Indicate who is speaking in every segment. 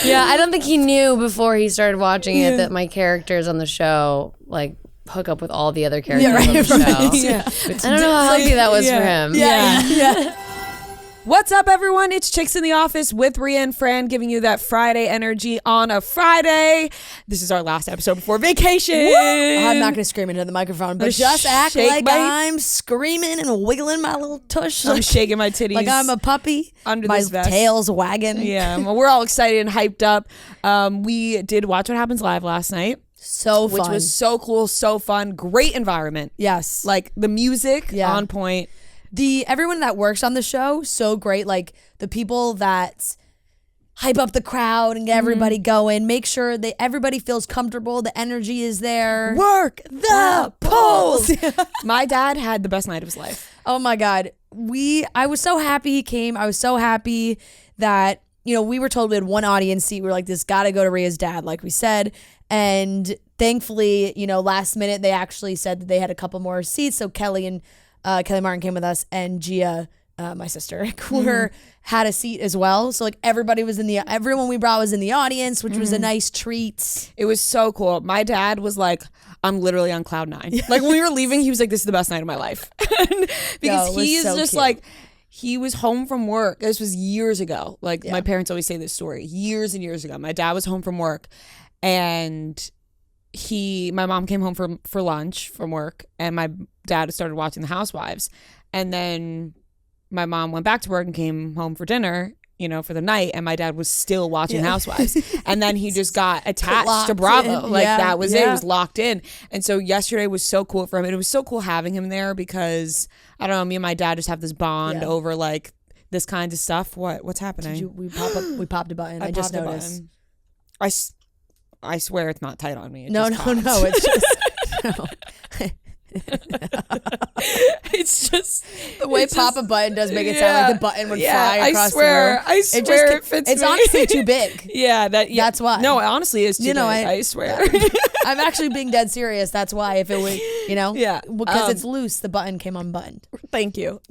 Speaker 1: Yeah, I don't think he knew before he started watching it that my characters on the show like hook up with all the other characters on the show. I don't know how healthy that was for him.
Speaker 2: Yeah. What's up, everyone? It's Chicks in the Office with Rhea and Fran, giving you that Friday energy on a Friday. This is our last episode before vacation.
Speaker 3: I'm not going to scream into the microphone, but just act like
Speaker 2: my-
Speaker 3: I'm screaming and wiggling my little tush.
Speaker 2: I'm shaking my titties.
Speaker 3: Like I'm a puppy.
Speaker 2: Under
Speaker 3: my
Speaker 2: this vest.
Speaker 3: tail's wagging.
Speaker 2: Yeah, well, we're all excited and hyped up. We did Watch What Happens Live last night.
Speaker 3: So fun.
Speaker 2: Which was so cool, so fun. Great environment.
Speaker 3: Yes.
Speaker 2: Like the music on point.
Speaker 3: Everyone that works on the show, so great. Like the people that hype up the crowd and get everybody going, make sure that everybody feels comfortable, the energy is there.
Speaker 2: Work the polls. My dad had the best night of his life.
Speaker 3: Oh my God. I was so happy he came. I was so happy that, we were told we had one audience seat. We were like, this got to go to Rhea's dad, like we said. And thankfully, last minute, they actually said that they had a couple more seats. So Kelly Martin came with us, and Gia, my sister, had a seat as well. So like everyone we brought was in the audience, which was a nice treat.
Speaker 2: It was so cool. My dad was like, I'm literally on cloud 9. Like when we were leaving, he was like, this is the best night of my life. Because he is so just cute. Like, he was home from work. This was years ago. Like my parents always say this story. Years and years ago. My dad was home from work, and my mom came home for lunch from work, and my dad started watching The Housewives, and then my mom went back to work and came home for dinner, for the night, and my dad was still watching Housewives, and then he just got attached to Bravo. That was it. It was locked in. And so yesterday was so cool for him, and it was so cool having him there because I don't know, me and my dad just have this bond over like this kind of stuff. What's happening?
Speaker 3: We popped a button. I just noticed.
Speaker 2: I swear it's not tight on me.
Speaker 3: No. It's just no.
Speaker 2: It's just
Speaker 3: the way pop a button does make it sound like the button would fly across the room.
Speaker 2: I swear it fits
Speaker 3: it's
Speaker 2: me.
Speaker 3: honestly too big.
Speaker 2: That's
Speaker 3: why.
Speaker 2: No, it honestly is too big. I swear.
Speaker 3: I'm actually being dead serious. That's why. If it would, because it's loose, the button came unbuttoned.
Speaker 2: Thank you.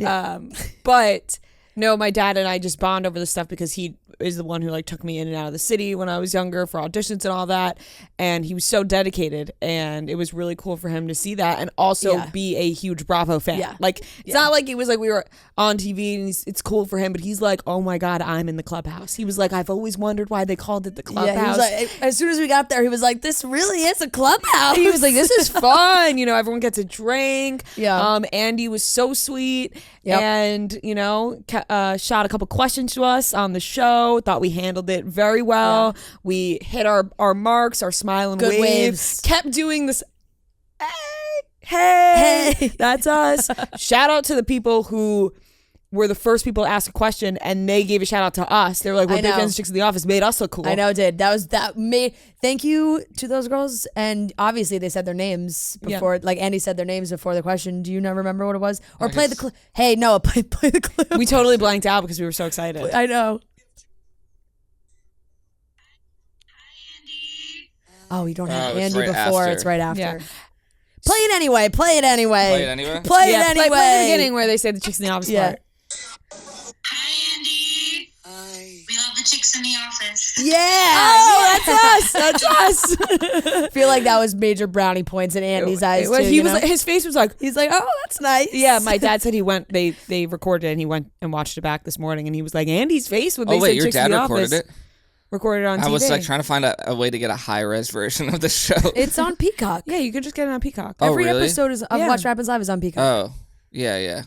Speaker 2: But no, my dad and I just bond over this stuff because he is the one who like took me in and out of the city when I was younger for auditions and all that, and he was so dedicated, and it was really cool for him to see that and also be a huge Bravo fan. Like it's not like it was like we were on TV and it's cool for him, but he's like, oh my God, I'm in the clubhouse. He was like, I've always wondered why they called it the clubhouse.
Speaker 3: He was like, as soon as we got there, he was like, this really is a clubhouse.
Speaker 2: He was like, this is fun. Everyone gets a drink.
Speaker 3: Yeah.
Speaker 2: Andy was so sweet.
Speaker 3: Yep.
Speaker 2: And shot a couple questions to us on the show. Thought we handled it very well. We hit our marks, our smile and
Speaker 3: good
Speaker 2: waves. Kept doing this. Hey, that's us. Shout out to the people who were the first people to ask a question, and they gave a shout out to us. They were like, we're big fans of Chicks in the Office. Made us look cool.
Speaker 3: I know it did. Thank you to those girls. And obviously they said their names before, like Andy said their names before the question. Do you not remember what it was? Or play the clip. Hey, no, play the clip.
Speaker 2: We totally blanked out because we were so excited.
Speaker 3: I know. Oh, you don't have Andy
Speaker 4: right
Speaker 3: before.
Speaker 4: after.
Speaker 3: It's right after.
Speaker 2: Yeah.
Speaker 3: Play it anyway.
Speaker 4: Play it anyway?
Speaker 3: Play it anyway.
Speaker 2: Play the beginning where they say the Chicks in the Office part.
Speaker 5: Hi, Andy. Hi. We love the Chicks in the Office.
Speaker 3: Yeah.
Speaker 2: Oh, that's us. That's us.
Speaker 3: I feel like that was major brownie points in Andy's eyes too.
Speaker 2: He was like, his face was like,
Speaker 3: he's like, oh, that's nice.
Speaker 2: Yeah, my dad said they recorded it and he went and watched it back this morning and he was like, Andy's face when they said
Speaker 4: your
Speaker 2: Chicks
Speaker 4: dad
Speaker 2: in the
Speaker 4: recorded
Speaker 2: Office.
Speaker 4: it?
Speaker 2: Recorded on TV.
Speaker 4: I was like trying to find a way to get a high-res version of the show.
Speaker 3: It's on Peacock.
Speaker 2: Yeah, you could just get it on Peacock.
Speaker 4: Oh,
Speaker 3: Every
Speaker 4: really?
Speaker 3: episode of Watch What Happens Live is on Peacock.
Speaker 4: Oh, yeah.
Speaker 2: Yeah.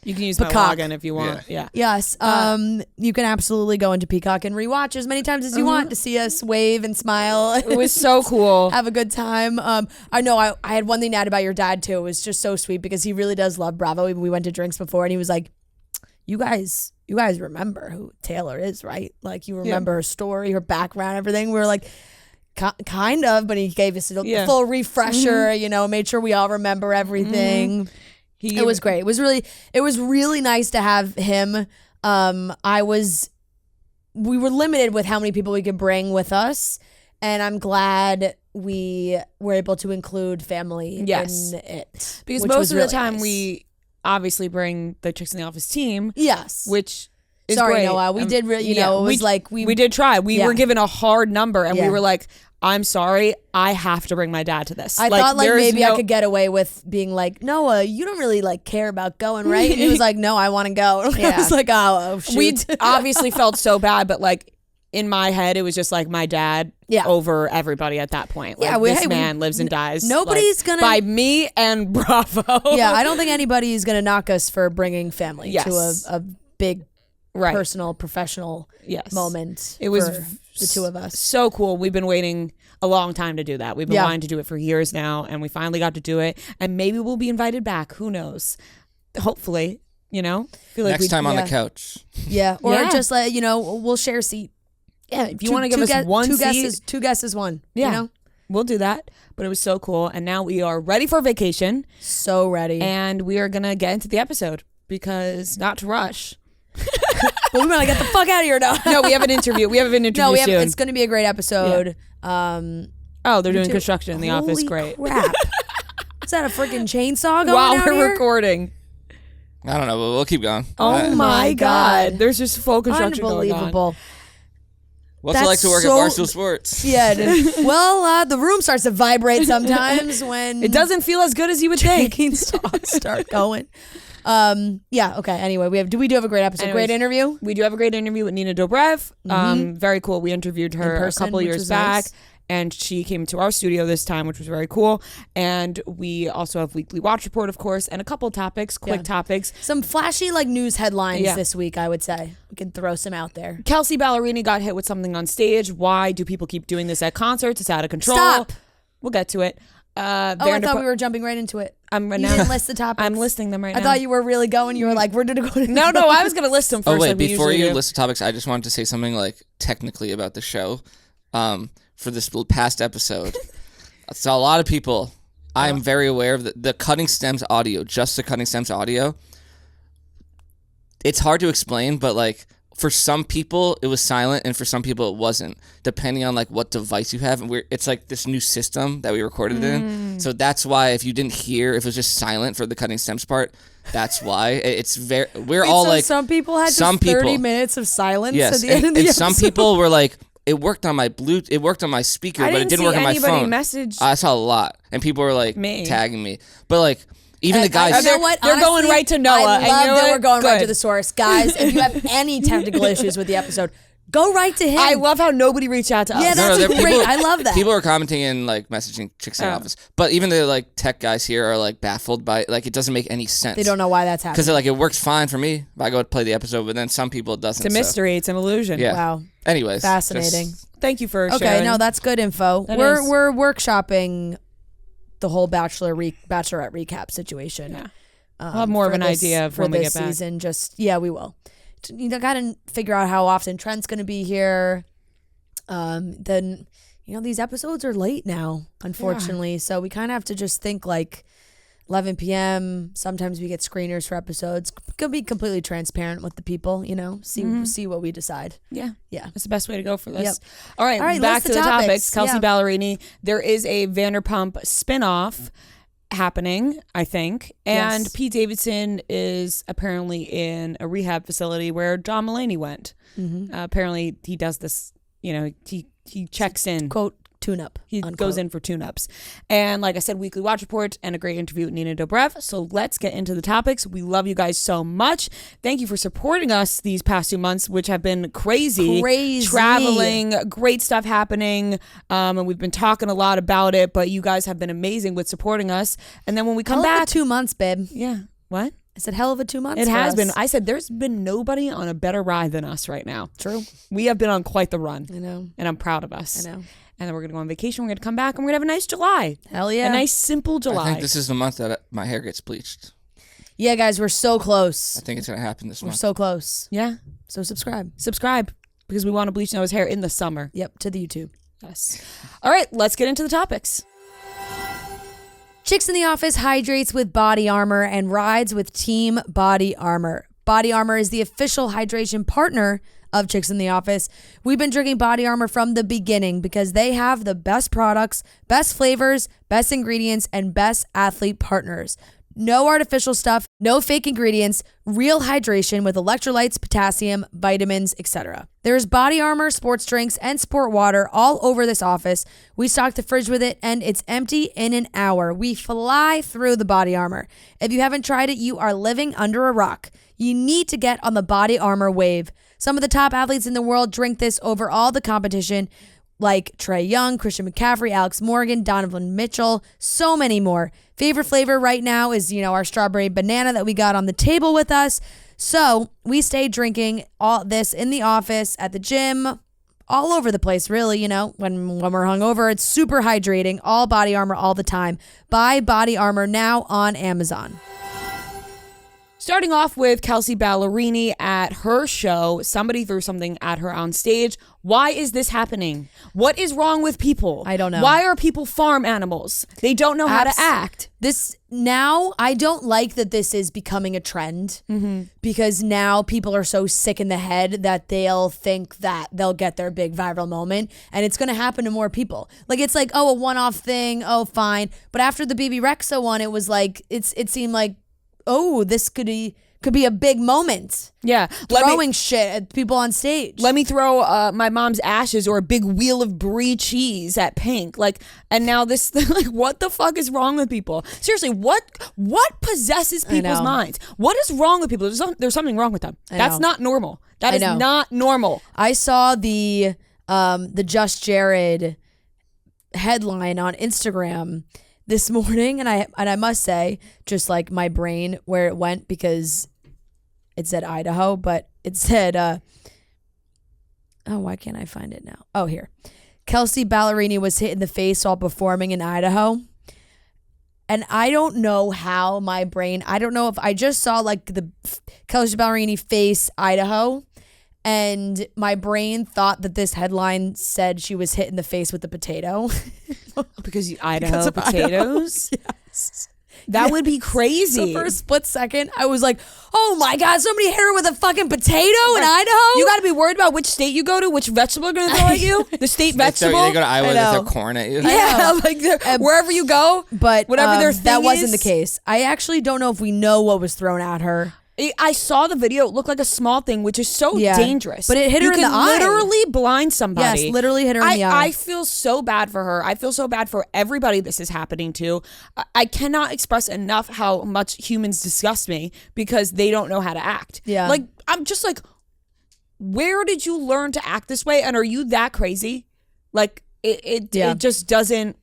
Speaker 4: You
Speaker 2: can use
Speaker 3: Peacock.
Speaker 2: my login if you want. Yeah.
Speaker 3: Yes. You can absolutely go into Peacock and rewatch as many times as you want to see us wave and smile.
Speaker 2: It was so cool.
Speaker 3: Have a good time. I know I had one thing to add about your dad too. It was just so sweet because he really does love Bravo. We went to drinks before and he was like, you guys remember who Taylor is, right? Like you remember her story, her background, everything. We were like, kind of, but he gave us a full refresher, made sure we all remember everything. It was great. It was really nice to have him. We were limited with how many people we could bring with us, and I'm glad we were able to include family in it.
Speaker 2: Because most of the time we obviously bring the Chicks in the Office team.
Speaker 3: Yes.
Speaker 2: Which
Speaker 3: Sorry,
Speaker 2: great.
Speaker 3: Noah. We did, it was
Speaker 2: we did try. We were given a hard number, and we were like, I'm sorry, I have to bring my dad to this.
Speaker 3: I thought maybe I could get away with being like, Noah, you don't really care about going, right? And he was like, no, I want to go. I was like, oh shoot.
Speaker 2: We obviously felt so bad, but in my head, it was just my dad over everybody at that point. This man lives and dies.
Speaker 3: Nobody's gonna
Speaker 2: by me and Bravo.
Speaker 3: Yeah, I don't think anybody's gonna knock us for bringing family to a big personal, professional moment.
Speaker 2: It was
Speaker 3: for the two of us.
Speaker 2: So cool. We've been waiting a long time to do that. We've been wanting to do it for years now, and we finally got to do it. And maybe we'll be invited back. Who knows? Hopefully, feel
Speaker 4: next time on the couch.
Speaker 3: Yeah, or just we'll share a seat.
Speaker 2: Yeah, if you want to give us one seat.
Speaker 3: Two guesses, one.
Speaker 2: Yeah, we'll do that. But it was so cool. And now we are ready for vacation.
Speaker 3: So ready.
Speaker 2: And we are going to get into the episode because not to rush.
Speaker 3: But we want to get the fuck out of here now.
Speaker 2: No, we have an interview. Soon.
Speaker 3: It's going to be a great episode. Yeah.
Speaker 2: They're doing construction in the office. Great.
Speaker 3: Crap. Is that a freaking chainsaw going
Speaker 2: while
Speaker 3: down
Speaker 2: we're
Speaker 3: here?
Speaker 2: recording?
Speaker 4: I don't know, but we'll keep going.
Speaker 2: Oh my God. There's just full construction going on.
Speaker 3: Unbelievable.
Speaker 4: What's it like to work at Barstool Sports?
Speaker 3: Yeah. Well, the room starts to vibrate sometimes when
Speaker 2: it doesn't feel as good as you would think.
Speaker 3: Start going. Okay. Anyway, do we have a great episode? Great interview.
Speaker 2: We do have a great interview with Nina Dobrev. Very cool. We interviewed her a couple years back. Nice. And she came to our studio this time, which was very cool. And we also have weekly watch report, of course, and a couple topics, quick topics.
Speaker 3: Some flashy news headlines this week, I would say. We can throw some out there.
Speaker 2: Kelsea Ballerini got hit with something on stage. Why do people keep doing this at concerts? It's out of control.
Speaker 3: Stop.
Speaker 2: We'll get to it.
Speaker 3: I thought we were jumping right into it. You didn't list the topics.
Speaker 2: I'm listing them right now.
Speaker 3: I thought you were really going. You were like, we're going to go to
Speaker 2: No, I was going to list them first.
Speaker 4: Oh, wait, before you list the topics, I just wanted to say something technically about the show. For this past episode. So a lot of people, I am very aware of the Cutting Stems audio, just the Cutting Stems audio. It's hard to explain, but for some people it was silent and for some people it wasn't, depending on what device you have. And it's this new system that we recorded in. So that's why if you didn't hear, if it was just silent for the Cutting Stems part, that's why. It's very,
Speaker 3: some people had just 30 minutes of silence at the end of the episode.
Speaker 2: And
Speaker 4: some people were it worked on my it worked on my speaker, but it didn't work on my phone. I saw a lot, and people were tagging me. But even the guys,
Speaker 3: you know what?
Speaker 2: They're going right to Noah.
Speaker 3: I love that we're going right to the source, guys. If you have any technical issues with the episode, go right to him.
Speaker 2: I love how nobody reached out to us.
Speaker 3: Yeah, that's great. I love that.
Speaker 4: People are commenting and messaging Chicks in the Office, but even the tech guys here are baffled by it doesn't make any sense.
Speaker 3: They don't know why that's happening
Speaker 4: because they're it works fine for me if I go play the episode, but then some people it doesn't.
Speaker 2: It's a mystery. It's an illusion.
Speaker 4: Yeah.
Speaker 3: Wow.
Speaker 4: Anyways,
Speaker 3: fascinating.
Speaker 2: Thank you for sharing.
Speaker 3: Okay, no, that's good info. We're workshopping the whole Bachelorette recap situation.
Speaker 2: Yeah. We'll have more of an idea of when we get back.
Speaker 3: Season. We will. Got to figure out how often Trent's going to be here. Then these episodes are late now, unfortunately. So we kind of have to just think 11 p.m. Sometimes we get screeners for episodes. Could be completely transparent with the people, see what we decide.
Speaker 2: Yeah.
Speaker 3: Yeah.
Speaker 2: That's the best way to go for this.
Speaker 3: Yep.
Speaker 2: All right, back to the topics. Kelsea
Speaker 3: Yeah.
Speaker 2: Ballerini. There is a Vanderpump spinoff happening, I think. And
Speaker 3: Yes.
Speaker 2: Pete Davidson is apparently in a rehab facility where John Mulaney went. Apparently he does this, he checks in.
Speaker 3: Quote, tune-up.
Speaker 2: He
Speaker 3: unquote.
Speaker 2: goes in for tune-ups. And like I said, weekly watch report and a great interview with Nina Dobrev. So let's get into the topics. We love you guys so much. Thank you for supporting us these past 2 months, which have been crazy. Traveling, great stuff happening. And we've been talking a lot about it, but you guys have been amazing with supporting us. And then when we come back...
Speaker 3: 2 months, babe.
Speaker 2: Yeah. What?
Speaker 3: I said hell of a 2 months.
Speaker 2: It has
Speaker 3: us.
Speaker 2: been. I said there's been nobody on a better ride than us right now.
Speaker 3: True.
Speaker 2: We have been on quite the run.
Speaker 3: I know.
Speaker 2: And I'm proud of us.
Speaker 3: I know.
Speaker 2: And then we're going to go on vacation. We're going to come back and we're going to have a nice July.
Speaker 3: Hell yeah.
Speaker 2: A nice, simple July.
Speaker 4: I think this is the month that my hair gets bleached.
Speaker 3: Yeah, guys, we're so close.
Speaker 4: I think it's going to happen this month.
Speaker 3: We're so close.
Speaker 2: Yeah.
Speaker 3: So subscribe.
Speaker 2: Subscribe because we want to bleach Noah's hair in the summer.
Speaker 3: Yep, to the YouTube.
Speaker 2: Yes. All right, let's get into the topics.
Speaker 3: Chicks in the Office hydrates with Body Armor and rides with Team Body Armor. Body Armor is the official hydration partner of Chicks in the Office. We've been drinking Body Armor from the beginning because they have the best products, best flavors, best ingredients, and best athlete partners. No artificial stuff, no fake ingredients, real hydration with electrolytes, potassium, vitamins, etc. There's body armor, sports drinks, and sport water all over this office. We stock the fridge with it, and it's empty in an hour. We fly through the body armor. If you haven't tried it, you are living under a rock. You need to get on the body armor wave. Some of the top athletes in the world drink this over all the competition, like Trae Young, Christian McCaffrey, Alex Morgan, Donovan Mitchell, so many more. Favorite flavor right now is, our strawberry banana that we got on the table with us. So we stay drinking all this in the office, at the gym, all over the place, really, when we're hungover. It's super hydrating, all Body Armor all the time. Buy Body Armor now on Amazon.
Speaker 2: Starting off with Kelsea Ballerini at her show. Somebody threw something at her on stage. Why is this happening? What is wrong with people?
Speaker 3: I don't know.
Speaker 2: Why are people farm animals? They don't know how to act.
Speaker 3: I don't like that this is becoming a trend because now people are so sick in the head that they'll think that they'll get their big viral moment, and it's going to happen to more people. Like, it's like, a one-off thing. Oh, fine. But after the BB Rexa one, it was like, it seemed like, this could be a big moment.
Speaker 2: Yeah.
Speaker 3: Throwing shit at people on stage.
Speaker 2: Let me throw my mom's ashes or a big wheel of brie cheese at Pink. And now this, what the fuck is wrong with people? Seriously, what possesses people's minds? What is wrong with people? There's something wrong with them. That's not normal. That is not normal.
Speaker 3: I saw the Just Jared headline on Instagram this morning, and I must say, just like my brain where it went, because it said Idaho, but it said why can't I find it now? Oh, here. Kelsea Ballerini was hit in the face while performing in Idaho. And I don't know how my brain, I don't know if I just saw the Kelsea Ballerini face Idaho, and my brain thought that this headline said she was hit in the face with a potato.
Speaker 2: Because Idaho potatoes?
Speaker 3: Yes.
Speaker 2: That would be crazy.
Speaker 3: So for a split second, I was like, oh my God, somebody hit her with a fucking potato in Idaho?
Speaker 2: You got to be worried about which state you go to, which vegetable are going to throw at you. The state vegetable.
Speaker 4: They go to Iowa, they throw corn at you.
Speaker 2: Yeah, wherever you go,
Speaker 3: but
Speaker 2: whatever their thing
Speaker 3: that wasn't
Speaker 2: is.
Speaker 3: the case. I actually don't know if we know what was thrown at her.
Speaker 2: I saw the video. It looked like a small thing, which is so dangerous.
Speaker 3: But it hit her in the eye.
Speaker 2: You can literally blind somebody.
Speaker 3: Yes, literally hit her in the eye.
Speaker 2: I feel so bad for her. I feel so bad for everybody this is happening to. I cannot express enough how much humans disgust me because they don't know how to act.
Speaker 3: Yeah.
Speaker 2: I'm just where did you learn to act this way? And are you that crazy? It just doesn't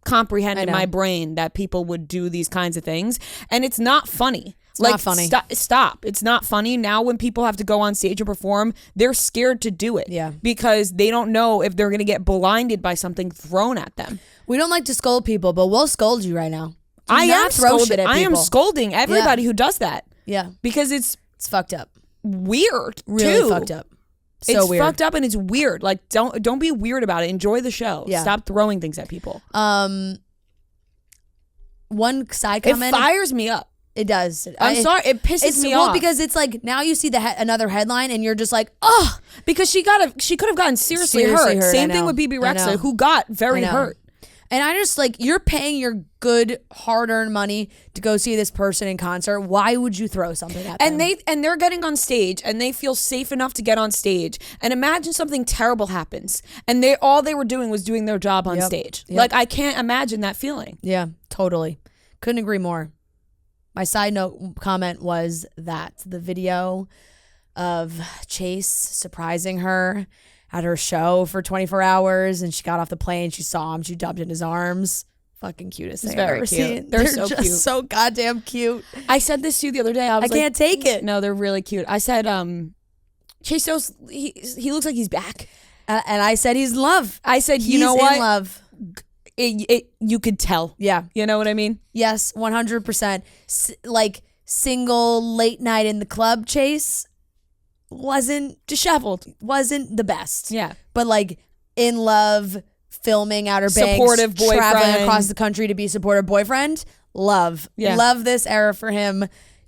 Speaker 2: comprehend in my brain that people would do these kinds of things. And it's not funny.
Speaker 3: It's not funny.
Speaker 2: Stop. It's not funny. Now when people have to go on stage and perform, they're scared to do it.
Speaker 3: Yeah.
Speaker 2: Because they don't know if they're going to get blinded by something thrown at them.
Speaker 3: We don't like to scold people, but we'll scold you right now.
Speaker 2: I am scolding everybody who does that.
Speaker 3: Yeah.
Speaker 2: Because it's
Speaker 3: fucked up.
Speaker 2: Weird.
Speaker 3: Really fucked up.
Speaker 2: It's weird. Fucked up and it's weird. Don't be weird about it. Enjoy the show.
Speaker 3: Yeah.
Speaker 2: Stop throwing things at people.
Speaker 3: One side comment.
Speaker 2: It fires me up.
Speaker 3: It does.
Speaker 2: I'm sorry. It pisses me off.
Speaker 3: Well, because it's now you see another headline and you're just like, oh,
Speaker 2: because she could have gotten seriously hurt. Same thing with BB Rexa, who got very hurt.
Speaker 3: And I just you're paying your good hard-earned money to go see this person in concert. Why would you throw something at them?
Speaker 2: And they're getting on stage and they feel safe enough to get on stage. And imagine something terrible happens and all they were doing was doing their job on stage.
Speaker 3: Yep.
Speaker 2: I can't imagine that feeling.
Speaker 3: Yeah, totally. Couldn't agree more. My side note comment was that the video of Chase surprising her at her show for 24 hours and she got off the plane, she saw him, she jumped in his arms. Fucking cutest thing I've ever seen.
Speaker 2: They're so
Speaker 3: just
Speaker 2: cute.
Speaker 3: So goddamn cute.
Speaker 2: I said this to you the other day. I
Speaker 3: can't take it.
Speaker 2: No, they're really cute. I said, Chase knows he looks like he's back.
Speaker 3: And I said he's in love.
Speaker 2: I said, you know what?
Speaker 3: He's in love.
Speaker 2: You could tell.
Speaker 3: Yeah.
Speaker 2: You know what I mean?
Speaker 3: Yes, 100%. Single late night in the club Chase wasn't disheveled, wasn't the best.
Speaker 2: Yeah.
Speaker 3: But in love, filming Outer Banks,
Speaker 2: supportive boyfriend,
Speaker 3: traveling across the country to be supportive boyfriend. Love.
Speaker 2: Yeah.
Speaker 3: Love this era for him.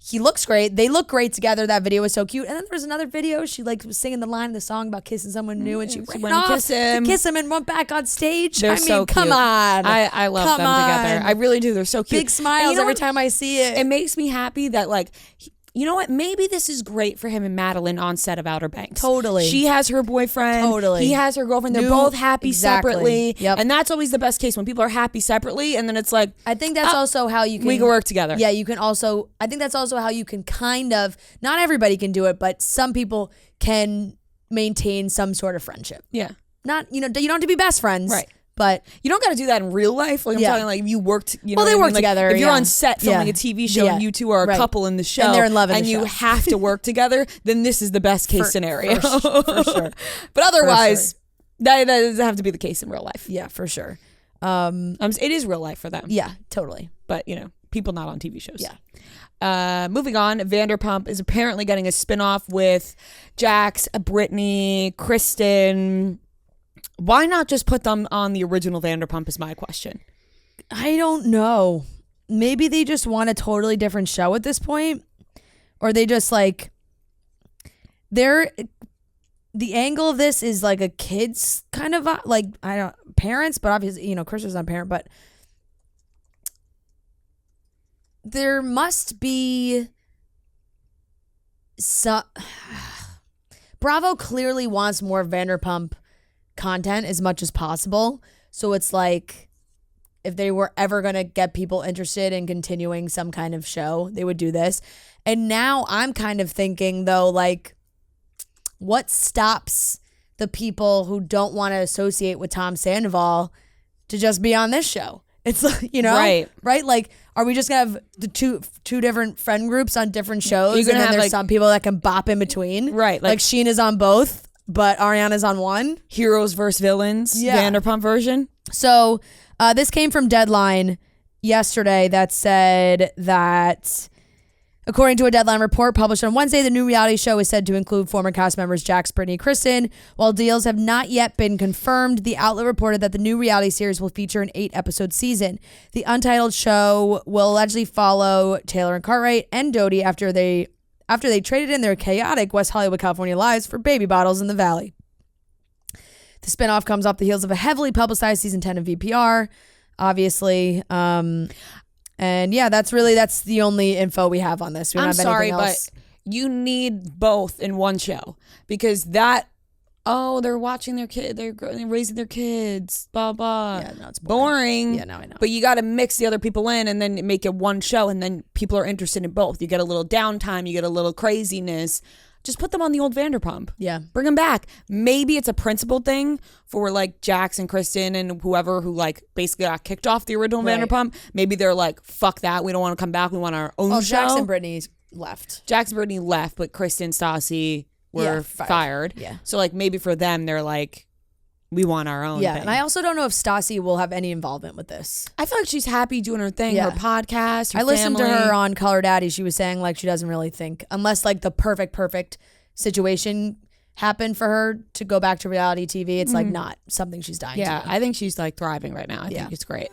Speaker 3: he looks great. They look great together. That video was so cute. And then there was another video. She like was singing the line of the song about kissing someone new, and she ran off to kiss him and went back on stage.
Speaker 2: They're so cute.
Speaker 3: Come on.
Speaker 2: I love them together. I really do. They're so cute.
Speaker 3: Big smiles every time I see it.
Speaker 2: It makes me happy that like, you know what? Maybe this is great for him and Madeline on set of Outer Banks.
Speaker 3: Totally.
Speaker 2: She has her boyfriend.
Speaker 3: Totally.
Speaker 2: He has her girlfriend. They're both happy separately.
Speaker 3: Yep.
Speaker 2: And that's always the best case when people are happy separately, and then it's like,
Speaker 3: I think that's also how you can...
Speaker 2: We can work together.
Speaker 3: Yeah, you can also... I think that's also how you can kind of... Not everybody can do it, but some people can maintain some sort of friendship.
Speaker 2: Yeah.
Speaker 3: Not, you don't have to be best friends.
Speaker 2: Right.
Speaker 3: But
Speaker 2: you don't got to do that in real life. Like I'm talking like if you worked,
Speaker 3: well, they work together.
Speaker 2: If you're on set filming a TV show and you two are a couple in the show
Speaker 3: and they're in love
Speaker 2: and you have to work together, then this is the best case scenario. For sure. But otherwise, that doesn't have to be the case in real life.
Speaker 3: Yeah, for sure.
Speaker 2: It is real life for them.
Speaker 3: Yeah, totally.
Speaker 2: But, people not on TV shows.
Speaker 3: Yeah.
Speaker 2: Moving on, Vanderpump is apparently getting a spinoff with Jax, Brittany, Kristen. Why not just put them on the original Vanderpump is my question.
Speaker 3: I don't know. Maybe they just want a totally different show at this point. Or they just like... The angle of this is like a kid's kind of like, I don't... Parents, but obviously, Kristen's not a parent, but... There must be... Bravo clearly wants more Vanderpump content as much as possible. So it's like if they were ever going to get people interested in continuing some kind of show, they would do this. And now I'm kind of thinking though, like, what stops the people who don't want to associate with Tom Sandoval to just be on this show? It's like, right? Like, are we just gonna have the two different friend groups on different shows? And then there's some people that can bop in between,
Speaker 2: right?
Speaker 3: Like Sheena's on both, but Ariana's on one.
Speaker 2: Heroes versus villains, Vanderpump version.
Speaker 3: So this came from Deadline yesterday that said that, according to a Deadline report published on Wednesday, the new reality show is said to include former cast members Jax, Brittany, Kristen. While deals have not yet been confirmed, the outlet reported that the new reality series will feature an 8-episode season. The untitled show will allegedly follow Taylor and Cartwright and Dodie after they traded in their chaotic West Hollywood, California lives for baby bottles in the Valley. The spinoff comes off the heels of a heavily publicized season 10 of VPR, obviously. And yeah, that's the only info we have on this. We don't have anything else.
Speaker 2: But you need both in one show because they're watching their kid, they're raising their kids, blah blah.
Speaker 3: Yeah, no, it's
Speaker 2: boring.
Speaker 3: Yeah, no, I know.
Speaker 2: But you got to mix the other people in and then make it one show, and then people are interested in both. You get a little downtime, you get a little craziness. Just put them on the old Vanderpump.
Speaker 3: Yeah.
Speaker 2: Bring them back. Maybe it's a principled thing for like Jax and Kristen and whoever who like basically got kicked off the original Vanderpump. Maybe they're like, fuck that. We don't want to come back. We want our own show.
Speaker 3: Jax and Brittany left.
Speaker 2: Jax and Brittany left, but Kristen, Stassi were fired.
Speaker 3: Yeah.
Speaker 2: So like maybe for them, they're like, we want our own thing.
Speaker 3: And I also don't know if Stassi will have any involvement with this.
Speaker 2: I feel like she's happy doing her thing, her podcast, her
Speaker 3: I listened
Speaker 2: family.
Speaker 3: to her on Color Daddy. She was saying like she doesn't really think, unless like the perfect situation happened for her to go back to reality TV, it's like not something she's dying to do.
Speaker 2: I think she's like thriving right now. I think it's great.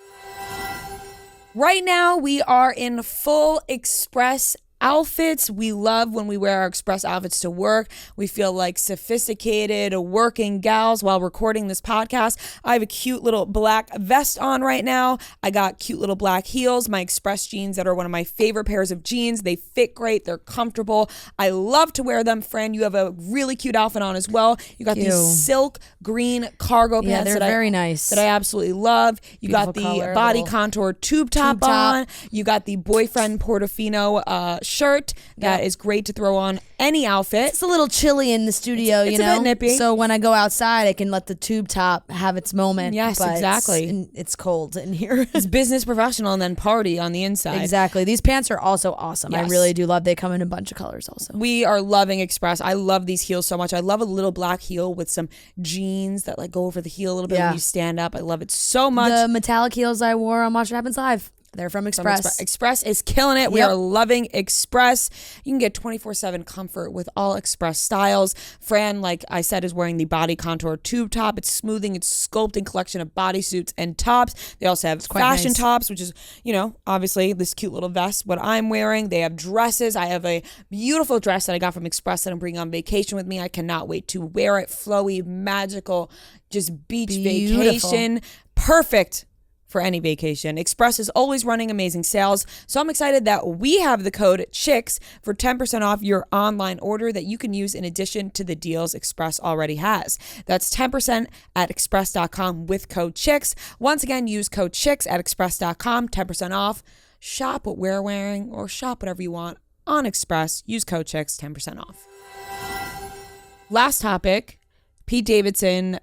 Speaker 2: Right now, we are in full Express outfits. We love when we wear our Express outfits to work. We feel like sophisticated working gals while recording this podcast. I have a cute little black vest on right now. I got cute little black heels, my Express jeans that are one of my favorite pairs of jeans. They fit great. They're comfortable. I love to wear them. Fran, you have a really cute outfit on as well. You got these silk green cargo pants.
Speaker 3: Yeah, they're very nice.
Speaker 2: That I absolutely love. You
Speaker 3: Beautiful
Speaker 2: got the
Speaker 3: color,
Speaker 2: body contour tube top on. You got the boyfriend Portofino shirt that is great to throw on any outfit.
Speaker 3: It's a little chilly in the studio,
Speaker 2: it's a bit nippy.
Speaker 3: So when I go outside, I can let the tube top have its moment.
Speaker 2: Yes, exactly.
Speaker 3: It's cold in here.
Speaker 2: It's business professional and then party on the inside.
Speaker 3: Exactly. These pants are also awesome. Yes. I really do love. They come in a bunch of colors also.
Speaker 2: We are loving Express. I love these heels so much. I love a little black heel with some jeans that like go over the heel a little bit when you stand up. I love it so much.
Speaker 3: The metallic heels I wore on Watch What Happens Live. They're from Express.
Speaker 2: Express is killing it. We are loving Express. You can get 24/7 comfort with all Express styles. Fran, like I said, is wearing the body contour tube top. It's smoothing, it's sculpting collection of bodysuits and tops. They also have fashion tops, which is, obviously this cute little vest, what I'm wearing. They have dresses. I have a beautiful dress that I got from Express that I'm bringing on vacation with me. I cannot wait to wear it. Flowy, magical, just beach vacation. Perfect for any vacation. Express is always running amazing sales, so I'm excited that we have the code CHICKS for 10% off your online order that you can use in addition to the deals Express already has. That's 10% at express.com with code CHICKS. Once again, use code CHICKS at express.com, 10% off. Shop what we're wearing or shop whatever you want on Express. Use code CHICKS, 10% off. Last topic, Pete Davidson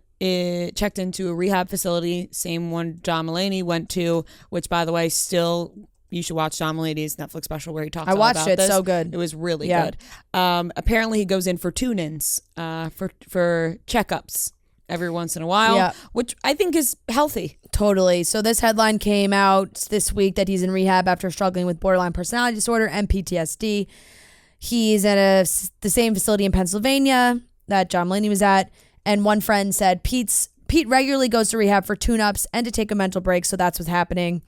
Speaker 2: checked into a rehab facility, same one John Mulaney went to, which, by the way, still, you should watch John Mulaney's Netflix special where he talks all about this. I watched it,
Speaker 3: so good.
Speaker 2: It was really good. Apparently, he goes in for tune-ins, for checkups every once in a while, which I think is healthy.
Speaker 3: Totally. So this headline came out this week that he's in rehab after struggling with borderline personality disorder and PTSD. He's at the same facility in Pennsylvania that John Mulaney was at. And one friend said Pete regularly goes to rehab for tune-ups and to take a mental break, so that's what's happening.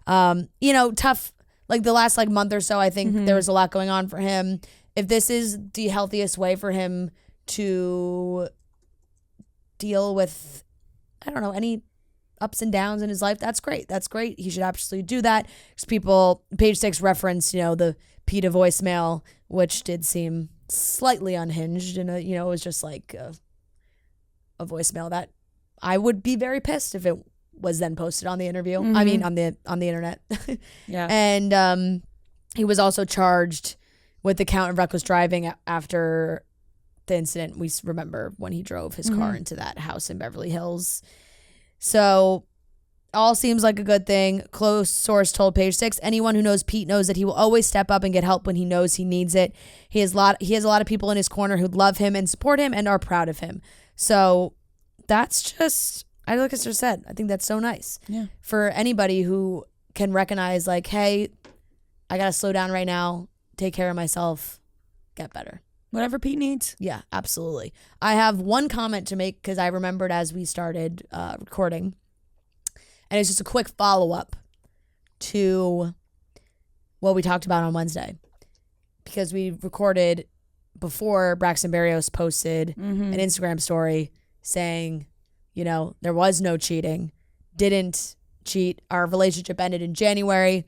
Speaker 3: Tough, like the last month or so, I think there was a lot going on for him. If this is the healthiest way for him to deal with, any ups and downs in his life, that's great. That's great. He should absolutely do that. Because Page Six referenced, the PETA voicemail, which did seem slightly unhinged, and it was just like a voicemail that I would be very pissed if it was then posted on the interview. I mean, on the internet.
Speaker 2: Yeah.
Speaker 3: And he was also charged with the count of reckless driving after the incident. We remember when he drove his car into that house in Beverly Hills. So all seems like a good thing. Close source told Page Six, anyone who knows Pete knows that he will always step up and get help when he knows he needs it. He has a lot of people in his corner who love him and support him and are proud of him. So that's just, like I just said, I think that's so nice.
Speaker 2: Yeah.
Speaker 3: For anybody who can recognize hey, I got to slow down right now, take care of myself, get better.
Speaker 2: Whatever Pete needs.
Speaker 3: Yeah, absolutely. I have one comment to make because I remembered as we started recording. And it's just a quick follow-up to what we talked about on Wednesday. Because we recorded before Braxton Berrios posted an Instagram story saying, there was no cheating, didn't cheat, our relationship ended in January.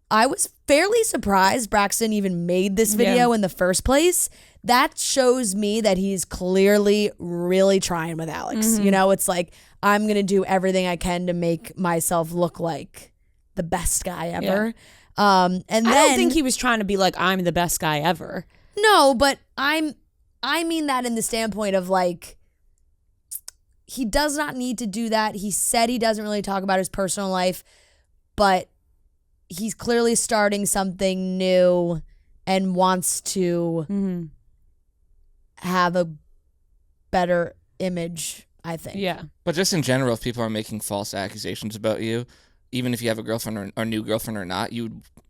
Speaker 3: I was fairly surprised Braxton even made this video in the first place. That shows me that he's clearly really trying with Alex. It's like, I'm going to do everything I can to make myself look like the best guy ever.
Speaker 2: Yeah. And I don't think he was trying to be like, I'm the best guy ever.
Speaker 3: No, but I mean that in the standpoint of he does not need to do that. He said he doesn't really talk about his personal life, but he's clearly starting something new and wants to have a better image, I think.
Speaker 2: Yeah.
Speaker 4: But just in general, if people are making false accusations about you, even if you have a girlfriend or new girlfriend or not,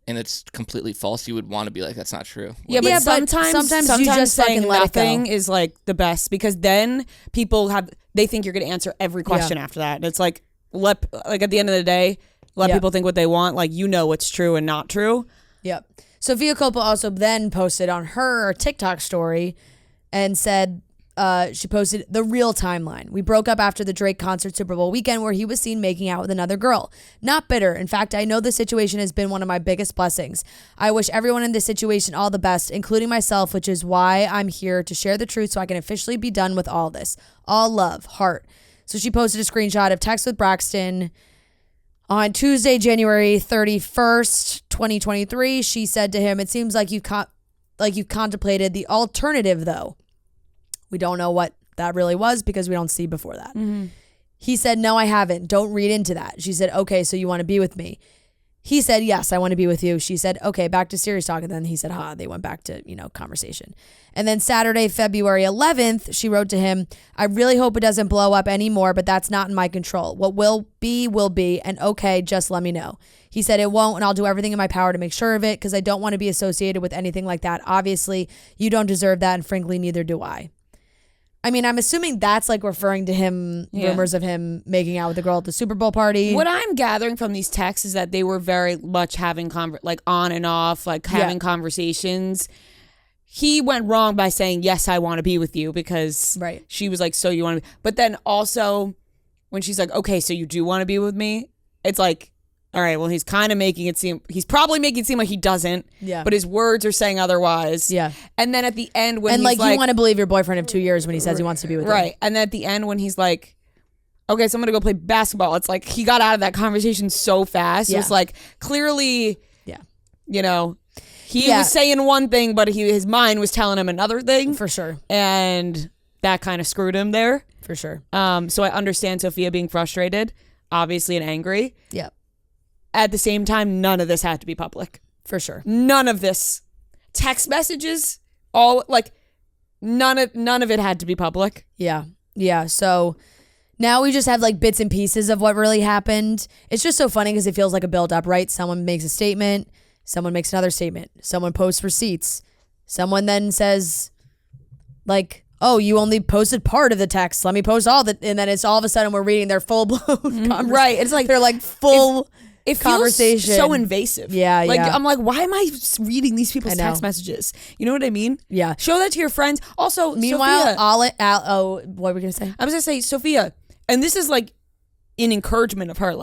Speaker 4: and it's completely false, you would want to be like, that's not true.
Speaker 2: Yeah, but sometimes you just saying nothing is the best, because then people they think you're going to answer every question after that. And it's at the end of the day, let people think what they want. What's true and not true.
Speaker 3: Yep. Sophia Culpo also then posted on her TikTok story and said, she posted the real timeline. We broke up after the Drake concert Super Bowl weekend where he was seen making out with another girl. Not bitter. In fact, I know the situation has been one of my biggest blessings. I wish everyone in this situation all the best, including myself, which is why I'm here to share the truth so I can officially be done with all this. All love, heart. So she posted a screenshot of text with Braxton on Tuesday, January 31st, 2023. She said to him, it seems like you've contemplated the alternative, though. We don't know what that really was because we don't see before that. He said, no, I haven't. Don't read into that. She said, okay, so you want to be with me. he said, yes, I want to be with you. She said, okay, back to serious talk. And then he said, they went back to, conversation. And then Saturday, February 11th, she wrote to him, I really hope it doesn't blow up anymore, but that's not in my control. What will be, will be. And okay, just let me know. He said it won't, and I'll do everything in my power to make sure of it because I don't want to be associated with anything like that. Obviously, you don't deserve that, and frankly, neither do I. I mean, I'm assuming that's like referring to him, rumors of him making out with the girl at the Super Bowl party.
Speaker 2: What I'm gathering from these texts is that they were very much having on and off, having conversations. He went wrong by saying, yes, I want to be with you because she was like, so you want to be. But then also when she's like, okay, so you do want to be with me? It's like, all right, well, he's kind of making it seem, he's probably making it seem like he doesn't. Yeah. But his words are saying otherwise. Yeah. And then at the end when he's
Speaker 3: you want to believe your boyfriend of 2 years when he says he wants to be with you.
Speaker 2: Right. And then at the end when he's like, okay, so I'm going to go play basketball. It's like he got out of that conversation so fast. Yeah. It's like clearly, he was saying one thing, but his mind was telling him another thing.
Speaker 3: For sure.
Speaker 2: And that kind of screwed him there.
Speaker 3: For sure.
Speaker 2: So I understand Sophia being frustrated, obviously, and angry.
Speaker 3: Yeah.
Speaker 2: At the same time, none of this had to be public.
Speaker 3: For sure.
Speaker 2: None of this. Text messages, none of it had to be public.
Speaker 3: Yeah. Yeah. So now we just have bits and pieces of what really happened. It's just so funny because it feels like a build up, right? Someone makes a statement. Someone makes another statement. Someone posts receipts. Someone then says, oh, you only posted part of the text. Let me post all the, and then it's all of a sudden we're reading their full blown conversation.
Speaker 2: Right. It's like
Speaker 3: they're full.
Speaker 2: It
Speaker 3: conversation.
Speaker 2: Feels so invasive.
Speaker 3: Yeah,
Speaker 2: I'm like, why am I reading these people's text messages? You know what I mean?
Speaker 3: Yeah.
Speaker 2: Show that to your friends. Also,
Speaker 3: meanwhile, what were we gonna say?
Speaker 2: I was gonna say, Sophia, and this is an encouragement of her,